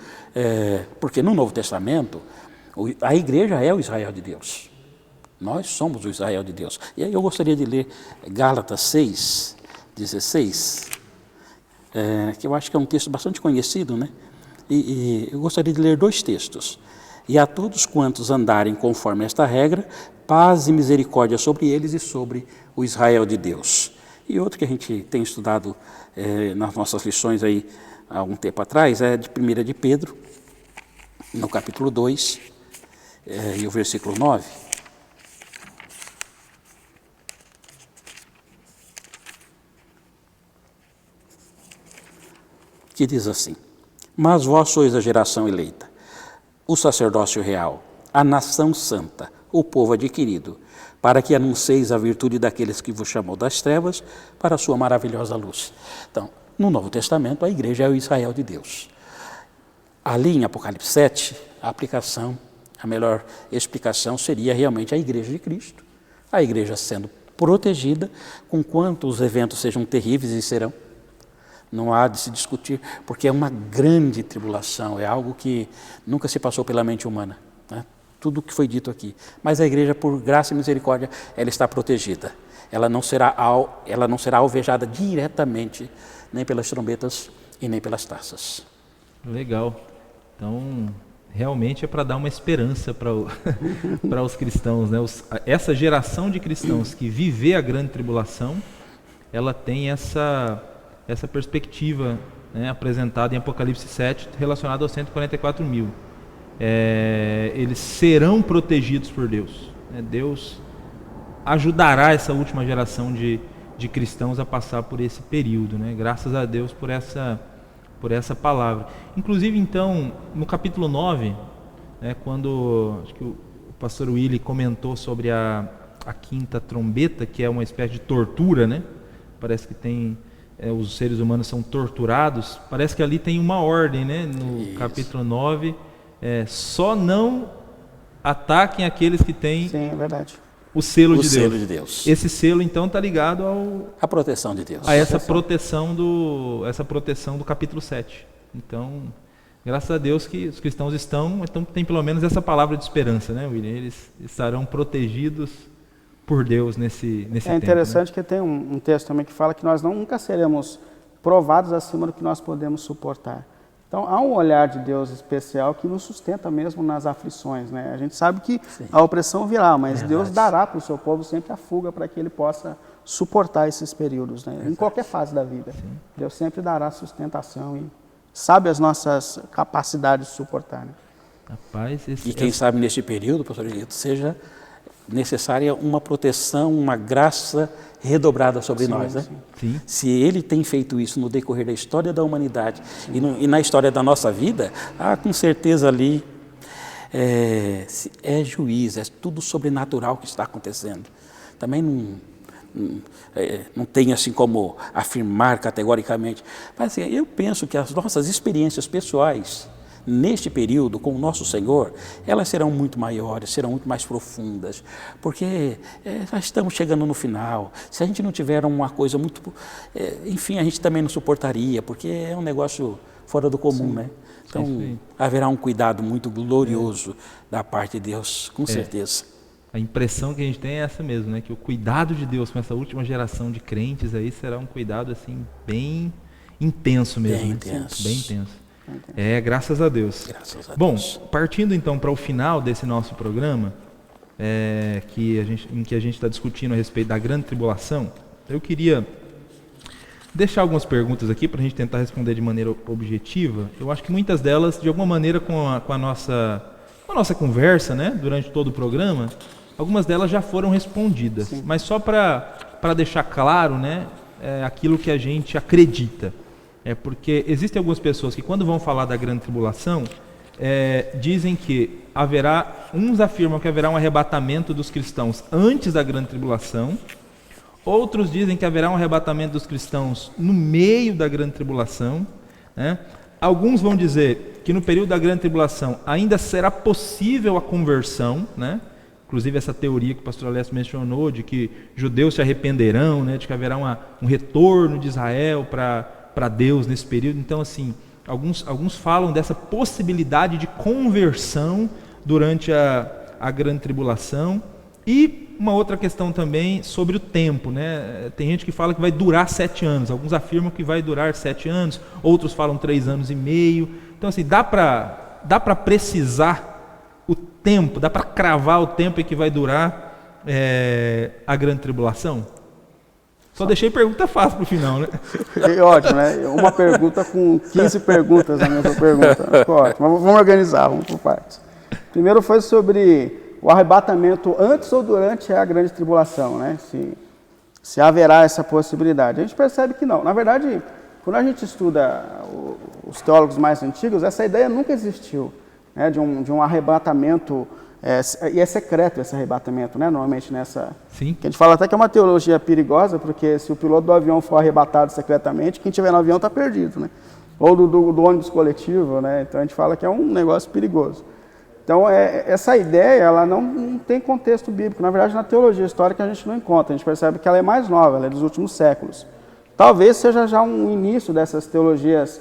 porque no Novo Testamento a igreja é o Israel de Deus. Nós somos o Israel de Deus. E aí eu gostaria de ler Gálatas 6:16, que eu acho que é um texto bastante conhecido, né? E eu gostaria de ler 2 textos. E a todos quantos andarem conforme esta regra, paz e misericórdia sobre eles e sobre o Israel de Deus. E outro que a gente tem estudado nas nossas lições aí há algum tempo atrás é de 1 de Pedro, no capítulo 2, e o versículo 9. Que diz assim: mas vós sois a geração eleita, o sacerdócio real, a nação santa, o povo adquirido, para que anuncieis a virtude daqueles que vos chamou das trevas para a sua maravilhosa luz. Então, no Novo Testamento, a igreja é o Israel de Deus. Ali em Apocalipse 7, a aplicação, a melhor explicação seria realmente a igreja de Cristo, a igreja sendo protegida, com quanto os eventos sejam terríveis e serão. Não há de se discutir, porque é uma grande tribulação, é algo que nunca se passou pela mente humana, né? Tudo o que foi dito aqui. Mas a igreja, por graça e misericórdia, ela está protegida. Ela não será alvejada diretamente, nem pelas trombetas e nem pelas taças. Legal. Então, realmente é para dar uma esperança para os cristãos, né? Essa geração de cristãos que viver a grande tribulação, ela tem essa perspectiva, né, apresentada em Apocalipse 7, relacionada aos 144 mil. Eles serão protegidos por Deus, né? Deus ajudará essa última geração de cristãos a passar por esse período, né? Graças a Deus por essa palavra. Inclusive, então, no capítulo 9, né, quando acho que o pastor Willy comentou sobre a quinta trombeta, que é uma espécie de tortura, né? Parece que tem... os seres humanos são torturados, parece que ali tem uma ordem, né? No capítulo 9, só não ataquem aqueles que têm Sim, é verdade. o selo de Deus. Selo de Deus. Esse selo, então, está ligado a proteção de Deus. A essa proteção do capítulo 7. Então, graças a Deus que os cristãos tem pelo menos essa palavra de esperança, né, William? Eles estarão protegidos por Deus nesse tempo. É interessante, né? Que tem um texto também que fala que nós nunca seremos provados acima do que nós podemos suportar. Então, há um olhar de Deus especial que nos sustenta mesmo nas aflições, né? A gente sabe que a opressão virá, mas Deus dará para o seu povo sempre a fuga para que ele possa suportar esses períodos, né? Em qualquer fase da vida. Sim. Deus sempre dará sustentação e sabe as nossas capacidades de suportar, né? Rapaz, e quem sabe neste período, pastor Elito, seja necessária uma proteção, uma graça redobrada sobre nós, né? Sim. Se ele tem feito isso no decorrer da história da humanidade e na história da nossa vida, com certeza ali é juiz, é tudo sobrenatural que está acontecendo. Também não tem assim como afirmar categoricamente, mas assim, eu penso que as nossas experiências pessoais neste período com o nosso Senhor, elas serão muito maiores, serão muito mais profundas, porque já estamos chegando no final. Se a gente não tiver uma coisa muito... enfim, a gente também não suportaria, porque é um negócio fora do comum, né? Então, haverá um cuidado muito glorioso da parte de Deus, com certeza. A impressão que a gente tem é essa mesmo, né? Que o cuidado de Deus com essa última geração de crentes aí será um cuidado assim bem intenso mesmo. Bem intenso. Bem intenso. Graças a Deus. Graças a Deus. Bom, partindo então para o final desse nosso programa, em que a gente está discutindo a respeito da grande tribulação, eu queria deixar algumas perguntas aqui para a gente tentar responder de maneira objetiva. Eu acho que muitas delas, de alguma maneira, com a nossa conversa, né, durante todo o programa, algumas delas já foram respondidas. Sim. Mas só para deixar claro, né, aquilo que a gente acredita. Porque existem algumas pessoas que, quando vão falar da grande tribulação, dizem que uns afirmam que haverá um arrebatamento dos cristãos antes da grande tribulação, outros dizem que haverá um arrebatamento dos cristãos no meio da grande tribulação, né? Alguns vão dizer que no período da grande tribulação ainda será possível a conversão, né? inclusive essa teoria que o pastor Alessio mencionou, de que judeus se arrependerão, né, de que haverá um retorno de Israel para Deus nesse período. Então, assim, alguns falam dessa possibilidade de conversão durante a grande tribulação. E uma outra questão também sobre o tempo, né? Tem gente que fala que vai durar 7 anos, alguns afirmam que vai durar 7 anos, outros falam 3 anos e meio. Então, assim, dá para precisar o tempo, dá para cravar o tempo em que vai durar a grande tribulação? Só deixei pergunta fácil para o final, né? Ótimo, né? Uma pergunta com 15 perguntas na mesma pergunta. Ficou ótimo. Mas vamos organizar, vamos por partes. Primeiro foi sobre o arrebatamento antes ou durante a grande tribulação, né? Se haverá essa possibilidade. A gente percebe que não. Na verdade, quando a gente estuda os teólogos mais antigos, essa ideia nunca existiu, né? De um arrebatamento, e é secreto esse arrebatamento, né? Normalmente nessa... Sim. Que a gente fala até que é uma teologia perigosa, porque se o piloto do avião for arrebatado secretamente, quem estiver no avião está perdido, né? Ou do ônibus coletivo, né? Então a gente fala que é um negócio perigoso. Então, essa ideia, ela não tem contexto bíblico. Na verdade, na teologia histórica a gente não encontra. A gente percebe que ela é mais nova, ela é dos últimos séculos. Talvez seja já um início dessas teologias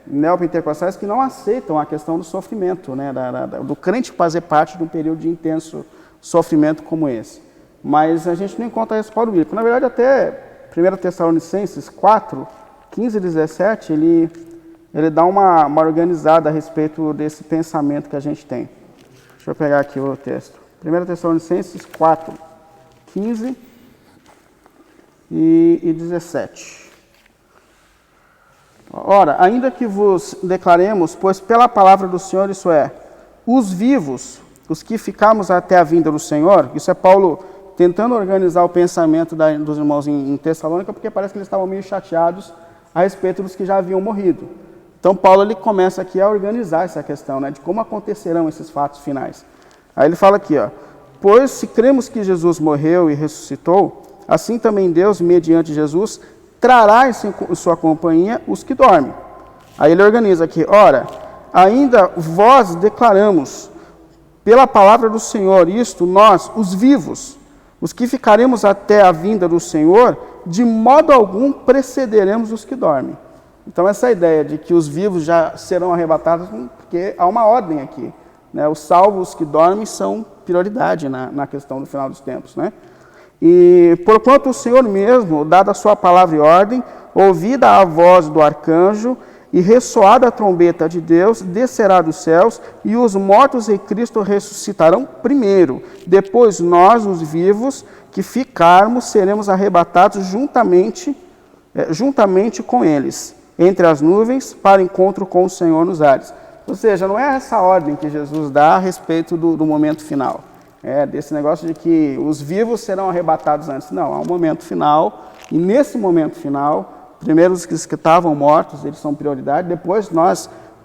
neopentecostais que não aceitam a questão do sofrimento, né? Do crente fazer parte de um período de intenso sofrimento como esse. Mas a gente não encontra respaldo bíblico. Na verdade, até 1 Tessalonicenses 4, 15 e 17, ele dá uma organizada a respeito desse pensamento que a gente tem. Deixa eu pegar aqui o texto. 1 Tessalonicenses 4, 15 e 17. Ora, ainda que vos declaremos, pois pela palavra do Senhor, isso é, os vivos, os que ficamos até a vinda do Senhor, isso é Paulo tentando organizar o pensamento dos irmãos em Tessalônica, porque parece que eles estavam meio chateados a respeito dos que já haviam morrido. Então, Paulo ele começa aqui a organizar essa questão, né, de como acontecerão esses fatos finais. Aí ele fala aqui, ó, pois se cremos que Jesus morreu e ressuscitou, assim também Deus, mediante Jesus, trará em sua companhia os que dormem. Aí ele organiza aqui, ora, ainda vós declaramos, pela palavra do Senhor, isto nós, os vivos, os que ficaremos até a vinda do Senhor, de modo algum precederemos os que dormem. Então, essa ideia de que os vivos já serão arrebatados, porque há uma ordem aqui, né? Os salvos que dormem são prioridade na questão do final dos tempos, né? E, porquanto o Senhor mesmo, dada a sua palavra e ordem, ouvida a voz do arcanjo e ressoada a trombeta de Deus, descerá dos céus, e os mortos em Cristo ressuscitarão primeiro. Depois nós, os vivos, que ficarmos, seremos arrebatados juntamente com eles, entre as nuvens, para encontro com o Senhor nos ares. Ou seja, não é essa ordem que Jesus dá a respeito do momento final. Desse negócio de que os vivos serão arrebatados antes. Não, há um momento final, e nesse momento final, primeiro os que estavam mortos, eles são prioridade, depois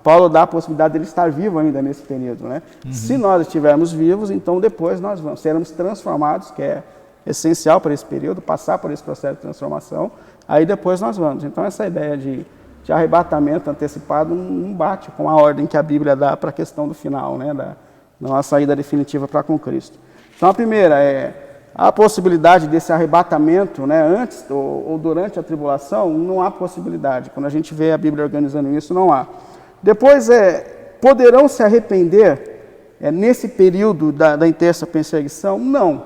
Paulo dá a possibilidade de ele estar vivo ainda nesse período, né? Uhum. Se nós estivermos vivos, então depois nós seremos transformados, que é essencial para esse período, passar por esse processo de transformação, aí depois nós vamos. Então essa ideia de arrebatamento antecipado não bate com a ordem que a Bíblia dá para a questão do final, né? Da nossa saída definitiva para com Cristo. Então a primeira a possibilidade desse arrebatamento, né, antes ou durante a tribulação, não há possibilidade. Quando a gente vê a Bíblia organizando isso, não há. Depois, poderão se arrepender nesse período da intensa perseguição? Não,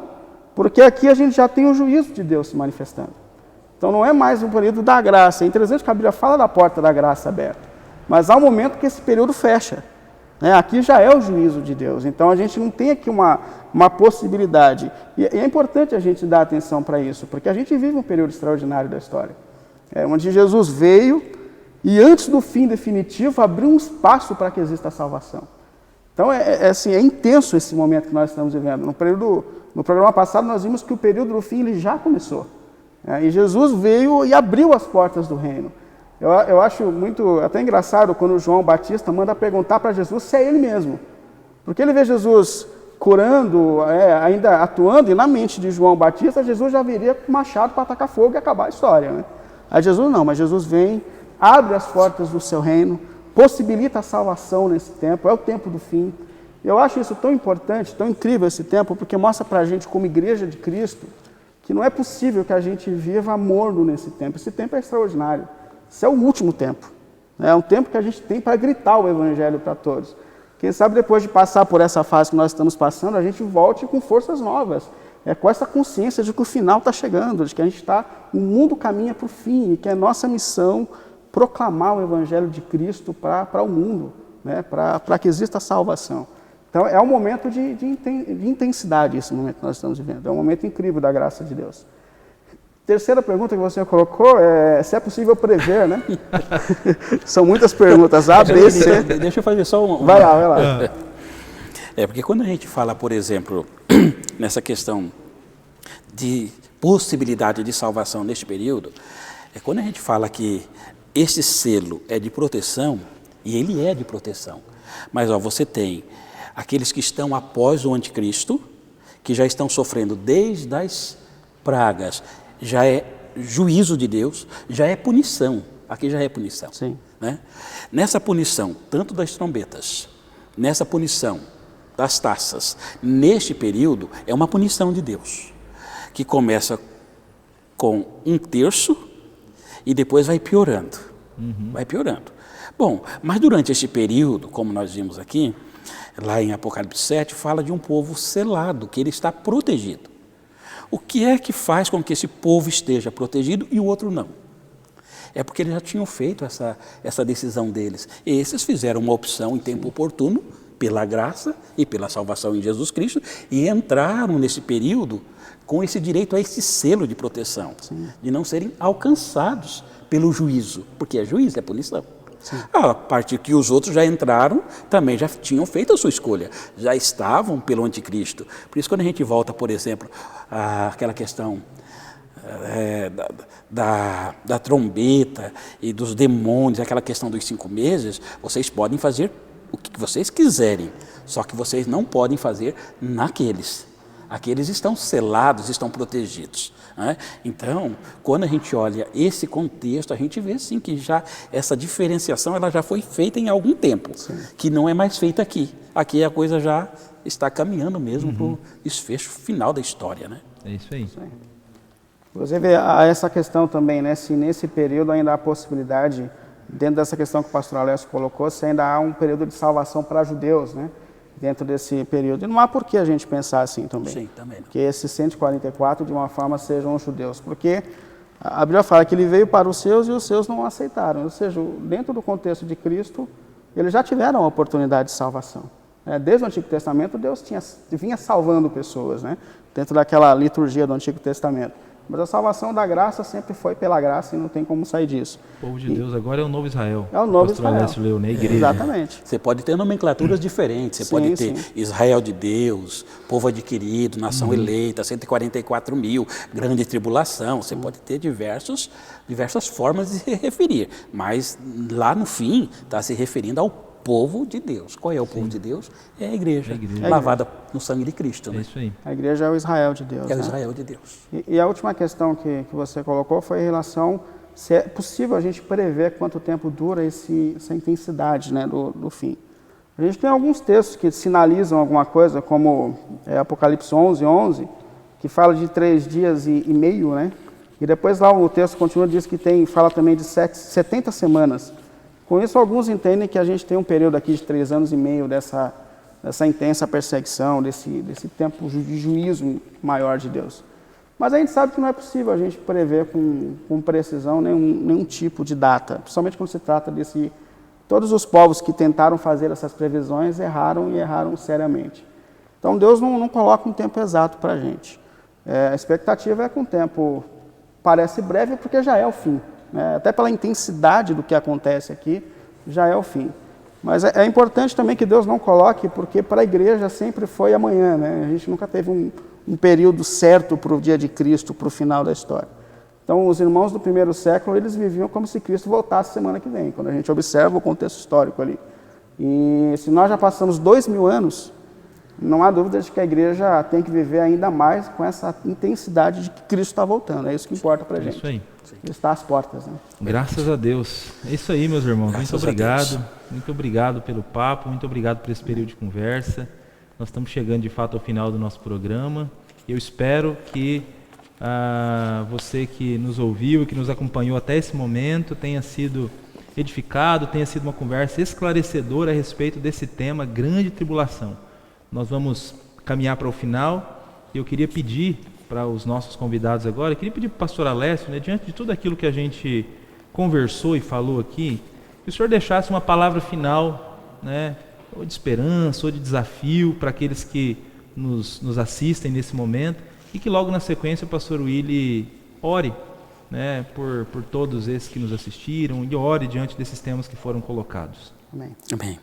porque aqui a gente já tem o juízo de Deus se manifestando. Então não é mais um período da graça. É interessante que a Bíblia fala da porta da graça aberta, mas há um momento que esse período fecha. Aqui já é o juízo de Deus, então a gente não tem aqui uma possibilidade. E é importante a gente dar atenção para isso, porque a gente vive um período extraordinário da história, onde Jesus veio e antes do fim definitivo abriu um espaço para que exista a salvação. Então é intenso esse momento que nós estamos vivendo. No programa passado nós vimos que o período do fim ele já começou. E Jesus veio e abriu as portas do reino. Eu acho muito até engraçado quando João Batista manda perguntar para Jesus se é ele mesmo. Porque ele vê Jesus curando, ainda atuando, e na mente de João Batista, Jesus já viria com machado para atacar fogo e acabar a história, né? Aí Jesus não, mas Jesus vem, abre as portas do seu reino, possibilita a salvação nesse tempo, é o tempo do fim. Eu acho isso tão importante, tão incrível esse tempo, porque mostra para a gente, como igreja de Cristo, que não é possível que a gente viva morno nesse tempo. Esse tempo é extraordinário. Esse é o último tempo. É um tempo que a gente tem para gritar o Evangelho para todos. Quem sabe depois de passar por essa fase que nós estamos passando, a gente volte com forças novas. Com essa consciência de que o final está chegando, de que o mundo caminha para o fim, e que é nossa missão proclamar o Evangelho de Cristo para o mundo, né? Para que exista salvação. Então é um momento de intensidade esse momento que nós estamos vivendo. É um momento incrível da graça de Deus. Terceira pergunta que você colocou é se é possível prever, né? São muitas perguntas. A, B, C. Deixa eu fazer só uma. Vai lá. Porque quando a gente fala, por exemplo, nessa questão de possibilidade de salvação neste período, quando a gente fala que esse selo é de proteção, e ele é de proteção, mas você tem aqueles que estão após o anticristo, que já estão sofrendo desde as pragas, já é juízo de Deus, já é punição, aqui já é punição. Sim. Né? Nessa punição, tanto das trombetas, nessa punição das taças, neste período, é uma punição de Deus, que começa com 1/3 e depois vai piorando. Vai piorando. Bom, mas durante este período, como nós vimos aqui, lá em Apocalipse 7, fala de um povo selado, que ele está protegido. O que é que faz com que esse povo esteja protegido e o outro não? É porque eles já tinham feito essa decisão deles. Esses fizeram uma opção em tempo oportuno, pela graça e pela salvação em Jesus Cristo, e entraram nesse período com esse direito a esse selo de proteção, de não serem alcançados pelo juízo, porque é juízo, é punição. Sim. A partir que os outros já entraram, também já tinham feito a sua escolha, já estavam pelo anticristo. Por isso, quando a gente volta, por exemplo, àquela questão da trombeta e dos demônios, aquela questão dos 5 meses, vocês podem fazer o que vocês quiserem, só que vocês não podem fazer naqueles. Aqueles estão selados, estão protegidos. Né? Então, quando a gente olha esse contexto, a gente vê sim que já essa diferenciação ela já foi feita em algum tempo, que não é mais feita aqui. Aqui a coisa já está caminhando mesmo para o desfecho final da história. Né? É isso aí. Você vê essa questão também, né? Se nesse período ainda há possibilidade, dentro dessa questão que o pastor Alessio colocou, se ainda há um período de salvação para judeus, né? Dentro desse período. E não há por que a gente pensar assim também. Sim, também não. Que esses 144, de uma forma, sejam os judeus. Porque a Bíblia fala que ele veio para os seus e os seus não o aceitaram. Ou seja, dentro do contexto de Cristo, eles já tiveram a oportunidade de salvação. Desde o Antigo Testamento, Deus vinha salvando pessoas, né? Dentro daquela liturgia do Antigo Testamento. Mas a salvação da graça sempre foi pela graça e não tem como sair disso. O povo de Deus agora é o novo Israel. É o novo Israel. Alessio leu, né? Igreja. Exatamente. Você pode ter nomenclaturas diferentes. Você pode ter Israel de Deus, povo adquirido, nação eleita, 144 mil, grande tribulação. Você pode ter diversas formas de se referir. Mas lá no fim está se referindo ao povo de Deus. Qual é o povo de Deus? É a igreja, lavada no sangue de Cristo. Né? É isso aí. A igreja é o Israel de Deus. É o Israel de Deus. E a última questão que você colocou foi em relação se é possível a gente prever quanto tempo dura essa intensidade, né, do fim. A gente tem alguns textos que sinalizam alguma coisa, como Apocalipse 11:11, que fala de 3 dias e meio, né? E depois lá o texto continua, diz que fala também de 70 semanas. Com isso, alguns entendem que a gente tem um período aqui de 3 anos e meio dessa intensa perseguição, desse tempo de juízo maior de Deus. Mas a gente sabe que não é possível a gente prever com precisão nenhum tipo de data, principalmente quando se trata todos os povos que tentaram fazer essas previsões erraram e erraram seriamente. Então Deus não coloca um tempo exato para a gente. A expectativa é que um tempo parece breve porque já é o fim. Até pela intensidade do que acontece aqui, já é o fim. Mas é importante também que Deus não coloque, porque para a igreja sempre foi amanhã, né? A gente nunca teve um período certo para o dia de Cristo, para o final da história. Então, os irmãos do primeiro século, eles viviam como se Cristo voltasse semana que vem, quando a gente observa o contexto histórico ali. E se nós já passamos 2000 anos, não há dúvida de que a igreja tem que viver ainda mais com essa intensidade de que Cristo está voltando. É isso que importa para a gente. Isso aí. Ele está às portas, né? Graças a Deus. É isso aí, meus irmãos. Graças muito a obrigado. Deus. Muito obrigado pelo papo, muito obrigado por esse período de conversa. Nós estamos chegando de fato ao final do nosso programa. Eu espero que você que nos ouviu, que nos acompanhou até esse momento, tenha sido edificado, tenha sido uma conversa esclarecedora a respeito desse tema, grande tribulação. Nós vamos caminhar para o final e eu queria pedir para os nossos convidados agora, eu queria pedir para o pastor Alessio, né, diante de tudo aquilo que a gente conversou e falou aqui, que o senhor deixasse uma palavra final, né, ou de esperança, ou de desafio para aqueles que nos assistem nesse momento, e que logo na sequência o pastor Willy ore, né, por todos esses que nos assistiram, e ore diante desses temas que foram colocados. Amém. Amém.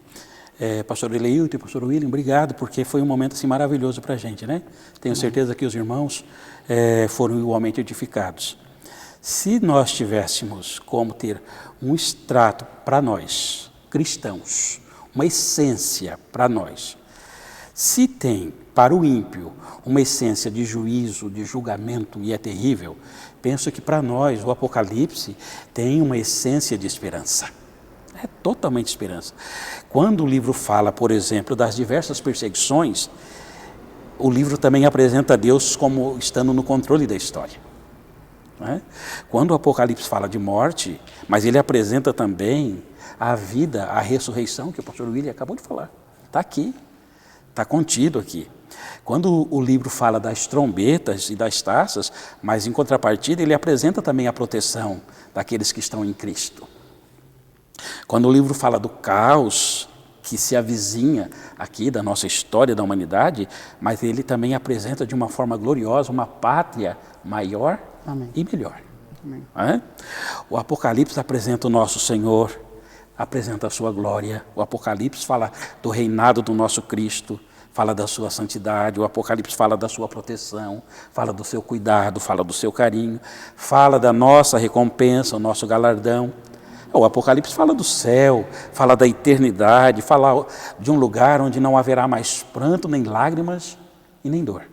Pastor Eleilton e pastor William, obrigado, porque foi um momento assim, maravilhoso para a gente, né? Tenho certeza que os irmãos foram igualmente edificados. Se nós tivéssemos como ter um extrato para nós, cristãos, uma essência para nós, se tem para o ímpio uma essência de juízo, de julgamento e é terrível, penso que para nós o Apocalipse tem uma essência de esperança. É totalmente esperança. Quando o livro fala, por exemplo, das diversas perseguições, o livro também apresenta Deus como estando no controle da história. Né? Quando o Apocalipse fala de morte, mas ele apresenta também a vida, a ressurreição, que o pastor William acabou de falar. Está aqui, está contido aqui. Quando o livro fala das trombetas e das taças, mas em contrapartida ele apresenta também a proteção daqueles que estão em Cristo. Quando o livro fala do caos que se avizinha aqui da nossa história da humanidade, mas ele também apresenta de uma forma gloriosa uma pátria maior Amém. e melhor. Amém. O Apocalipse apresenta o nosso Senhor, apresenta a sua glória. O Apocalipse fala do reinado do nosso Cristo, fala da sua santidade. O Apocalipse fala da sua proteção, fala do seu cuidado, fala do seu carinho, fala da nossa recompensa, o nosso galardão. O Apocalipse fala do céu, fala da eternidade, fala de um lugar onde não haverá mais pranto, nem lágrimas e nem dor.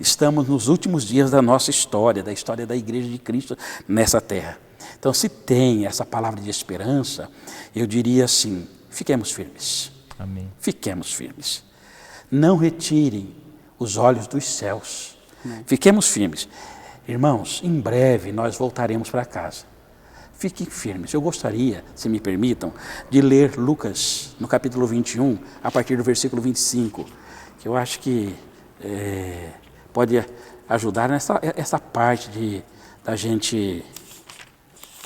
Estamos nos últimos dias da nossa história, da história da Igreja de Cristo nessa terra. Então, se tem essa palavra de esperança, eu diria assim, fiquemos firmes. Amém. Fiquemos firmes. Não retirem os olhos dos céus. Fiquemos firmes. Irmãos, em breve nós voltaremos para casa. Fiquem firmes. Eu gostaria, se me permitam, de ler Lucas, no capítulo 21, a partir do versículo 25, que eu acho que pode ajudar essa parte da gente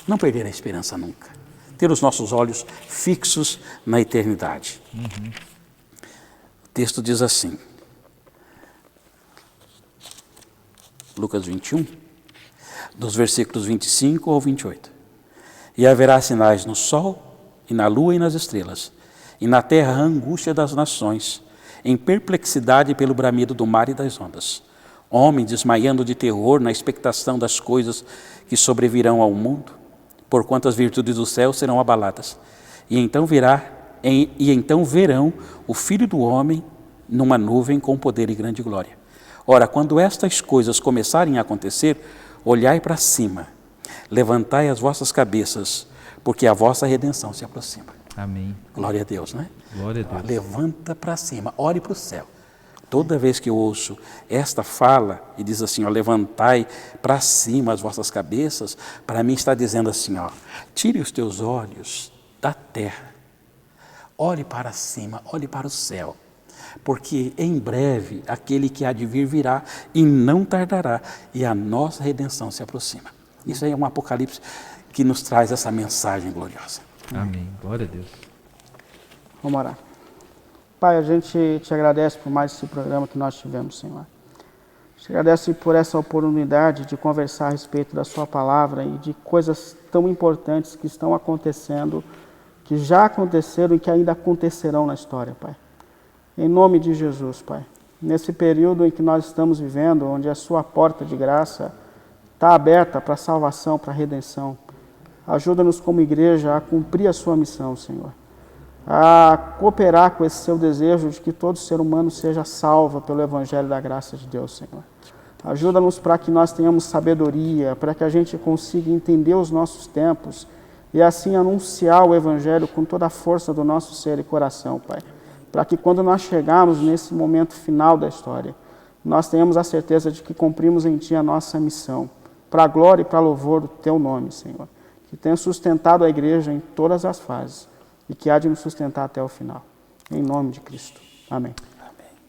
não perder a esperança nunca. Ter os nossos olhos fixos na eternidade. O texto diz assim, Lucas 21, dos versículos 25 ao 28. E haverá sinais no sol, e na lua e nas estrelas, e na terra a angústia das nações, em perplexidade pelo bramido do mar e das ondas. Homens desmaiando de terror na expectação das coisas que sobrevirão ao mundo, porquanto as virtudes do céu serão abaladas. E então verão o Filho do Homem numa nuvem com poder e grande glória. Ora, quando estas coisas começarem a acontecer, olhai para cima, levantai as vossas cabeças, porque a vossa redenção se aproxima. Amém. Glória a Deus, né? Glória a Deus. Levanta para cima, ore para o céu. Toda vez que eu ouço esta fala e diz assim, levantai para cima as vossas cabeças, para mim está dizendo assim, tire os teus olhos da terra, olhe para cima, olhe para o céu, porque em breve aquele que há de vir virá e não tardará, e a nossa redenção se aproxima. Isso aí é um Apocalipse que nos traz essa mensagem gloriosa. Amém. Glória a Deus. Vamos orar. Pai, a gente te agradece por mais esse programa que nós tivemos, Senhor. Te agradece por essa oportunidade de conversar a respeito da sua palavra e de coisas tão importantes que estão acontecendo, que já aconteceram e que ainda acontecerão na história, Pai. Em nome de Jesus, Pai. Nesse período em que nós estamos vivendo, onde a sua porta de graça está aberta para a salvação, para a redenção. Ajuda-nos como igreja a cumprir a sua missão, Senhor. a cooperar com esse seu desejo de que todo ser humano seja salvo pelo Evangelho da graça de Deus, Senhor. Ajuda-nos para que nós tenhamos sabedoria, para que a gente consiga entender os nossos tempos e assim anunciar o Evangelho com toda a força do nosso ser e coração, Pai. Para que quando nós chegarmos nesse momento final da história, nós tenhamos a certeza de que cumprimos em Ti a nossa missão, para a glória e para louvor do Teu nome, Senhor, que tenha sustentado a igreja em todas as fases e que há de nos sustentar até o final. Em nome de Cristo. Amém.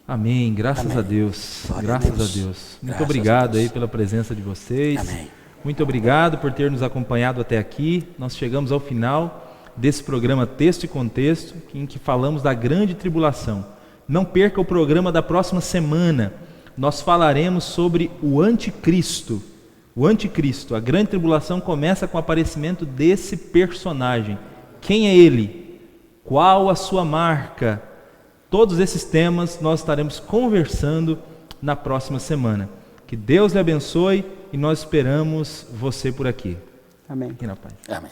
Amém. Graças a Deus. Graças a Deus. Muito obrigado aí pela presença de vocês. Amém. Muito obrigado por ter nos acompanhado até aqui. Nós chegamos ao final desse programa Texto e Contexto, em que falamos da grande tribulação. Não perca o programa da próxima semana. Nós falaremos sobre o anticristo. O anticristo. A grande tribulação começa com o aparecimento desse personagem. Quem é ele? Qual a sua marca? Todos esses temas nós estaremos conversando na próxima semana. Que Deus lhe abençoe e nós esperamos você por aqui. Amém. Aqui na paz. Amém.